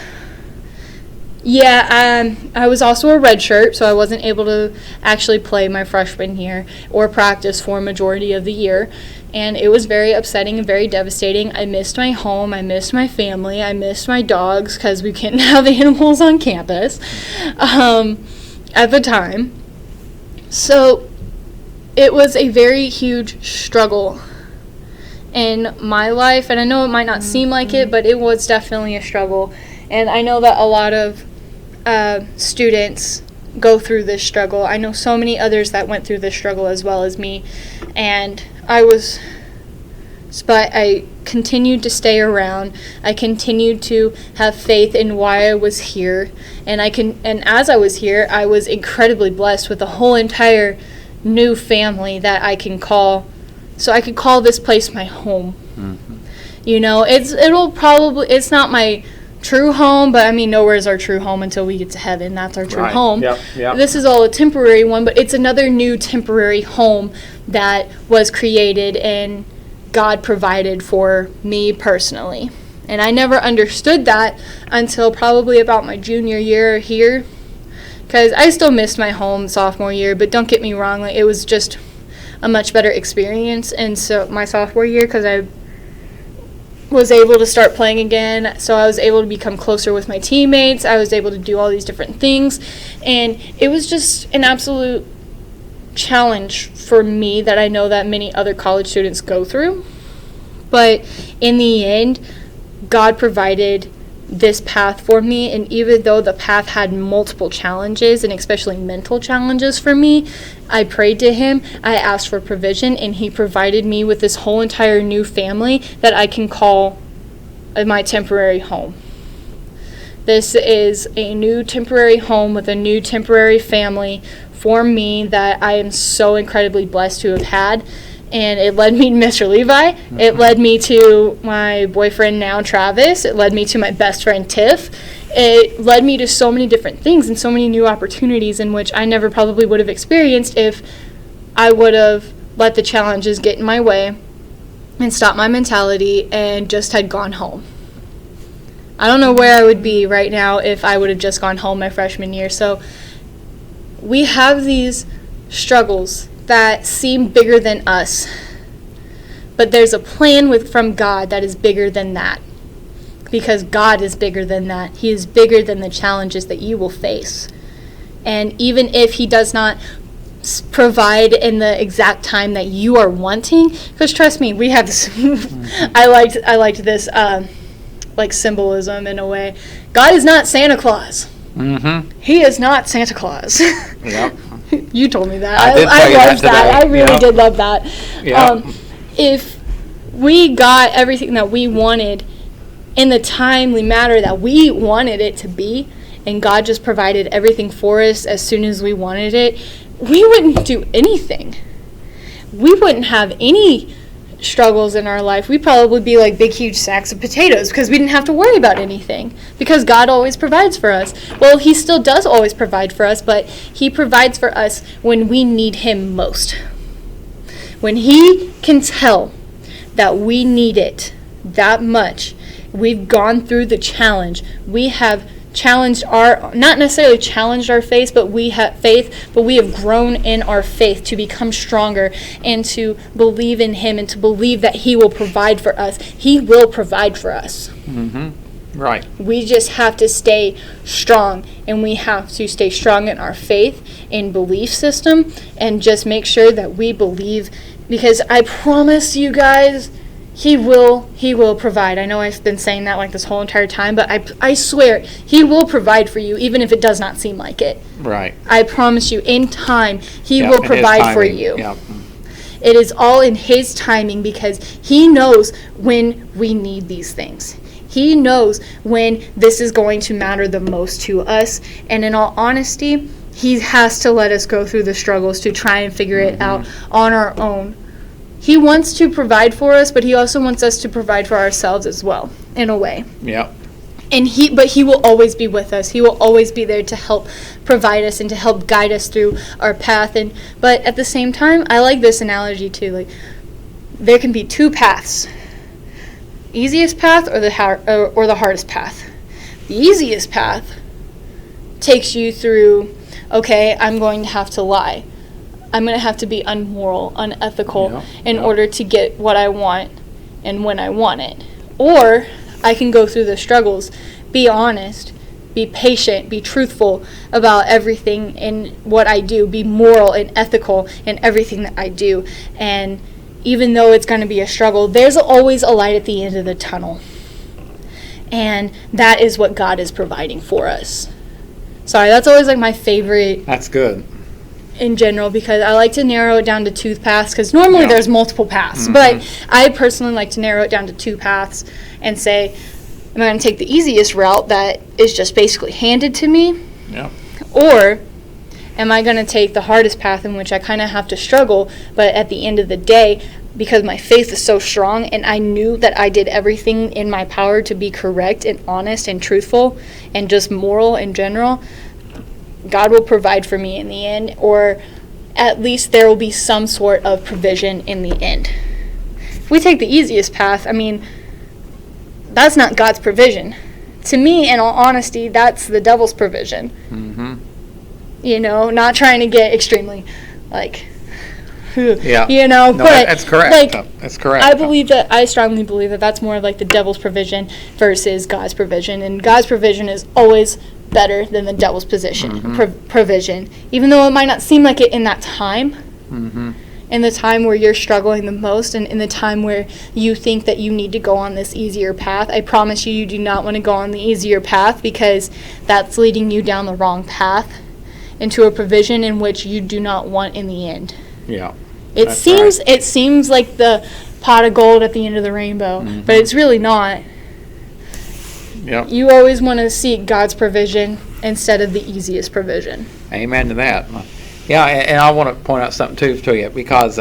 B: I was also a redshirt, so I wasn't able to actually play my freshman year or practice for a majority of the year. And it was very upsetting and very devastating. I missed my home. I missed my family. I missed my dogs, because we couldn't have animals on campus at the time. So it was a very huge struggle in my life. And I know it might not seem like it, but it was definitely a struggle. And I know that a lot of students go through this struggle. I know so many others that went through this struggle as well as me, and but I continued to stay around. I continued to have faith in why I was here, and as I was here, I was incredibly blessed with a whole entire new family that I can call. So I could call this place my home. It's not my true home, but I mean, nowhere is our true home until we get to heaven. That's our true home. This is all a temporary one, but it's another new temporary home that was created and God provided for me personally. And I never understood that until probably about my junior year here, because I still missed my home sophomore year, but don't get me wrong, like, it was just a much better experience. And so my sophomore year, because I was able to start playing again, so I was able to become closer with my teammates. I was able to do all these different things, and it was just an absolute challenge for me that I know that many other college students go through. But in the end, God provided this path for me, and even though the path had multiple challenges, and especially mental challenges for me, I prayed to Him, I asked for provision, and He provided me with this whole entire new family that I can call my temporary home. This is a new temporary home with a new temporary family for me that I am so incredibly blessed to have had. And it led me to Mr. Levi. It led me to my boyfriend now, Travis. It led me to my best friend, Tiff. It led me to so many different things and so many new opportunities in which I never probably would have experienced if I would have let the challenges get in my way and stopped my mentality and just had gone home. I don't know where I would be right now if I would have just gone home my freshman year. So we have these struggles that seem bigger than us, but there's a plan from God that is bigger than that, because God is bigger than that. He is bigger than the challenges that you will face. And even if he does not provide in the exact time that you are wanting, because trust me, we have this I liked this like symbolism in a way. God is not Santa Claus. He is not Santa Claus.
A: Yep.
B: You told me that.
A: I did tell you
B: loved
A: that
B: I
A: today.
B: really
A: Yep.
B: did love that.
A: Yep.
B: If we got everything that we wanted in the timely manner that we wanted it to be, and God just provided everything for us as soon as we wanted it, we wouldn't do anything. We wouldn't have any struggles in our life. We'd probably be like big, huge sacks of potatoes because we didn't have to worry about anything because God always provides for us. Well, he still does always provide for us, but he provides for us when we need him most. When he can tell that we need it that much, we've gone through the challenge. We have challenged not necessarily challenged our faith, but we have grown in our faith to become stronger and to believe in him and to believe that he will provide for us. He will provide for us.
A: Right.
B: We just have to stay strong, and we have to stay strong in our faith and belief system and just make sure that we believe, because I promise you guys, He will provide. I know I've been saying that like this whole entire time, but I swear, he will provide for you, even if it does not seem like it.
A: Right.
B: I promise you, in time, he
A: Yep,
B: will
A: in his
B: provide for
A: timing.
B: you.
A: Yep.
B: It is all in his timing because he knows when we need these things. He knows when this is going to matter the most to us. And in all honesty, he has to let us go through the struggles to try and figure it out on our own. He wants to provide for us, but he also wants us to provide for ourselves as well, in a way.
A: Yep.
B: But he will always be with us. He will always be there to help provide us and to help guide us through our path. But at the same time, I like this analogy too. Like, there can be two paths: easiest path or the hardest path. The easiest path takes you through, okay, I'm going to have to lie. I'm going to have to be unmoral, unethical in order to get what I want and when I want it. Or I can go through the struggles, be honest, be patient, be truthful about everything in what I do, be moral and ethical in everything that I do. And even though it's going to be a struggle, there's always a light at the end of the tunnel. And that is what God is providing for us. Sorry, that's always like my favorite.
A: That's good.
B: In general, because I like to narrow it down to two paths, because normally there's multiple paths, but I personally like to narrow it down to two paths and say, am I going to take the easiest route that is just basically handed to me?
A: Yeah.
B: Or am I going to take the hardest path in which I kind of have to struggle, but at the end of the day, because my faith is so strong and I knew that I did everything in my power to be correct and honest and truthful and just moral in general, God will provide for me in the end, or at least there will be some sort of provision in the end. If we take the easiest path, I mean, that's not God's provision. To me, in all honesty, that's the devil's provision. You know, not trying to get extremely, like, you know,
A: No,
B: but
A: that's correct.
B: Like,
A: That's correct.
B: I strongly believe that that's more of like the devil's provision versus God's provision, and God's provision is always better than the devil's provision, even though it might not seem like it in that time, in the time where you're struggling the most, and in the time where you think that you need to go on this easier path. I promise you, you do not want to go on the easier path, because that's leading you down the wrong path into a provision in which you do not want in the end.
A: Yeah.
B: It seems like the pot of gold at the end of the rainbow, but it's really not.
A: Yep.
B: You always want to seek God's provision instead of the easiest provision.
A: Amen to that. Yeah, and I want to point out something too to you, because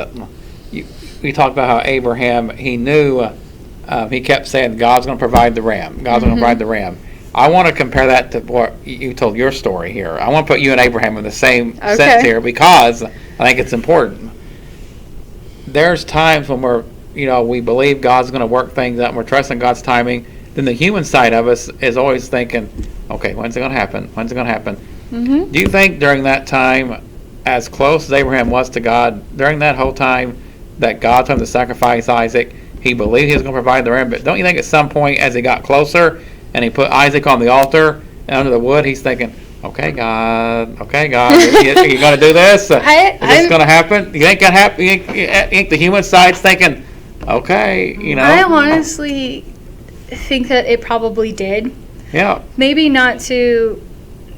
A: we talked about how Abraham, he knew, he kept saying God's going to provide the ram. God's going to provide the ram. I want to compare that to what you told your story here. I want to put you and Abraham in the same sense here, because I think it's important. There's times when we believe God's going to work things out and we're trusting God's timing. Then the human side of us is always thinking, okay, when's it going to happen? When's it going to happen? Do you think during that time, as close as Abraham was to God, during that whole time that God told him to sacrifice Isaac, he believed he was going to provide the ram? But don't you think at some point as he got closer and he put Isaac on the altar and under the wood, he's thinking, Okay, God, you're going to do this? Is this going to happen? You ain't going to happen? You ain't the human side's thinking, okay,
B: I honestly think that it probably did.
A: Yeah.
B: Maybe not to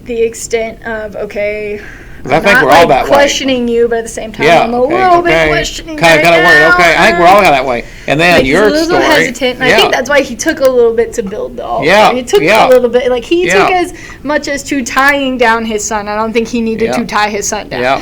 B: the extent of, okay,
A: I think we're all that way.
B: questioning you, but at the same time, I'm a little bit questioning
A: kind of worried. Okay, I think we're all that way. And then your
B: he's a little hesitant, and I think that's why he took a little bit to build the altar.
A: Yeah,
B: He took a little bit, he took as much as to tying down his son. I don't think he needed to tie his son down. I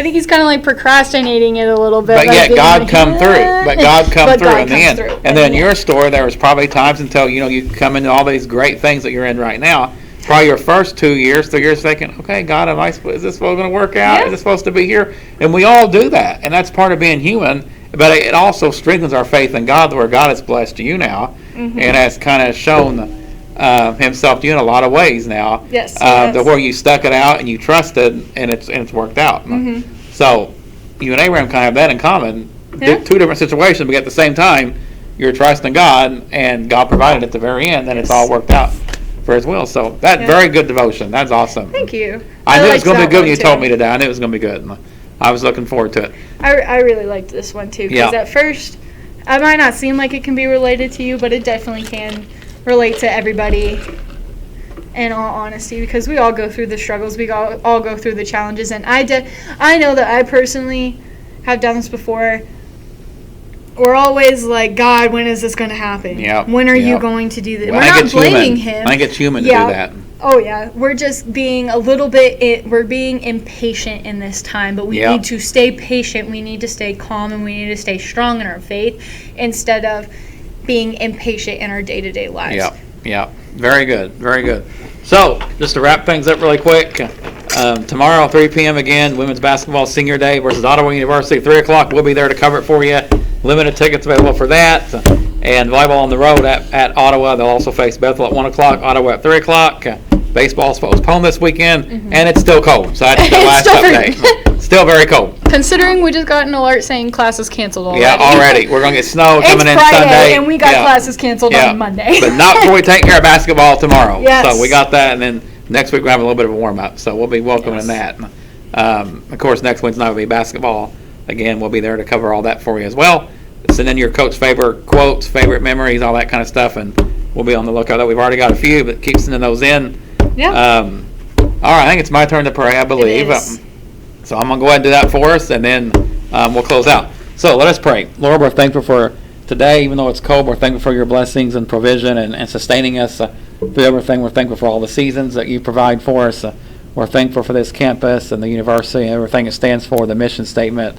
B: think he's kind of procrastinating it a little bit.
A: But yet God come through. But God come through in the end. And then your story, there was probably times until you come into all these great things that you're in right now. Probably your first 2 years, 3 years, thinking, okay, God, is this going to work out? Is this supposed to be here? And we all do that, and that's part of being human. But it also strengthens our faith in God, where God has blessed you now, and has kind of shown Himself to you in a lot of ways now.
B: Yes.
A: To where you stuck it out and you trusted, and it's worked out. So you and Abraham kind of have that in common. Two different situations, but at the same time, you're trusting God, and God provided at the very end, and it's all worked out for His will. So that's very good devotion. That's awesome.
B: Thank you.
A: I knew it was going to be good when you told me today. I knew it was going to be good. I was looking forward to it.
B: I really liked this one too, because at first I might not seem like it can be related to you, but it definitely can relate to everybody, in all honesty, because we all go through the struggles, we all go through the challenges, and I know that I personally have done this before. We're always like, God, when is this going to happen? When are you going to do this?
A: Well,
B: we're not blaming Him.
A: I think it's human to do that.
B: Oh, yeah. We're just being we're being impatient in this time, but we need to stay patient. We need to stay calm, and we need to stay strong in our faith instead of being impatient in our day-to-day lives.
A: Yeah. Very good. Very good. So, just to wrap things up really quick, tomorrow, 3 p.m. again, Women's Basketball Senior Day versus Ottawa University, 3 o'clock. We'll be there to cover it for you. Limited tickets available for that. And volleyball on the road at Ottawa. They'll also face Bethel at 1 o'clock, Ottawa at 3 o'clock. Baseball's postponed this weekend, and it's still cold. So that's the last update. Still very cold.
B: Considering we just got an alert saying classes canceled already.
A: Yeah, already. We're going to get snow coming in
B: Friday,
A: Sunday.
B: And we got classes canceled on Monday.
A: But not before we take care of basketball tomorrow.
B: Yes.
A: So we got that, and then next week we'll have a little bit of a warm-up. So we'll be welcoming that. Of course, next Wednesday night will be basketball. Again, we'll be there to cover all that for you as well. Send in your coach favorite quotes, favorite memories, all that kind of stuff, and we'll be on the lookout. We've already got a few, but keep sending those in.
B: Yeah.
A: All right, I think it's my turn to pray, I believe. So I'm going to go ahead and do that for us, and then we'll close out. So let us pray. Lord, we're thankful for today, even though it's cold. We're thankful for your blessings and provision and sustaining us through everything. We're thankful for all the seasons that you provide for us. We're thankful for this campus and the university and everything it stands for, the mission statement.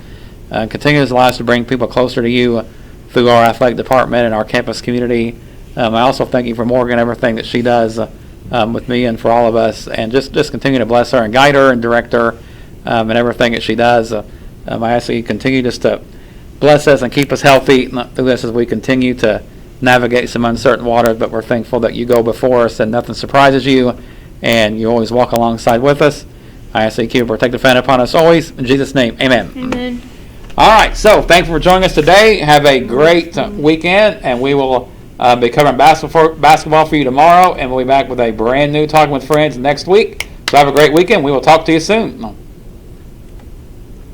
A: Continue to allow us to bring people closer to you through our athletic department and our campus community. I also thank you for Morgan, everything that she does with me and for all of us, and just continue to bless her and guide her and direct her and everything that she does. I ask that you continue just to bless us and keep us healthy through this as we continue to navigate some uncertain waters, but we're thankful that you go before us and nothing surprises you, and you always walk alongside with us. I ask that you keep a protective hand upon us always. In Jesus' name, amen.
B: Amen.
A: All right, so thanks for joining us today. Have a great weekend, and we will be covering basketball for you tomorrow, and we'll be back with a brand new Talking with Friends next week. So have a great weekend. We will talk to you soon.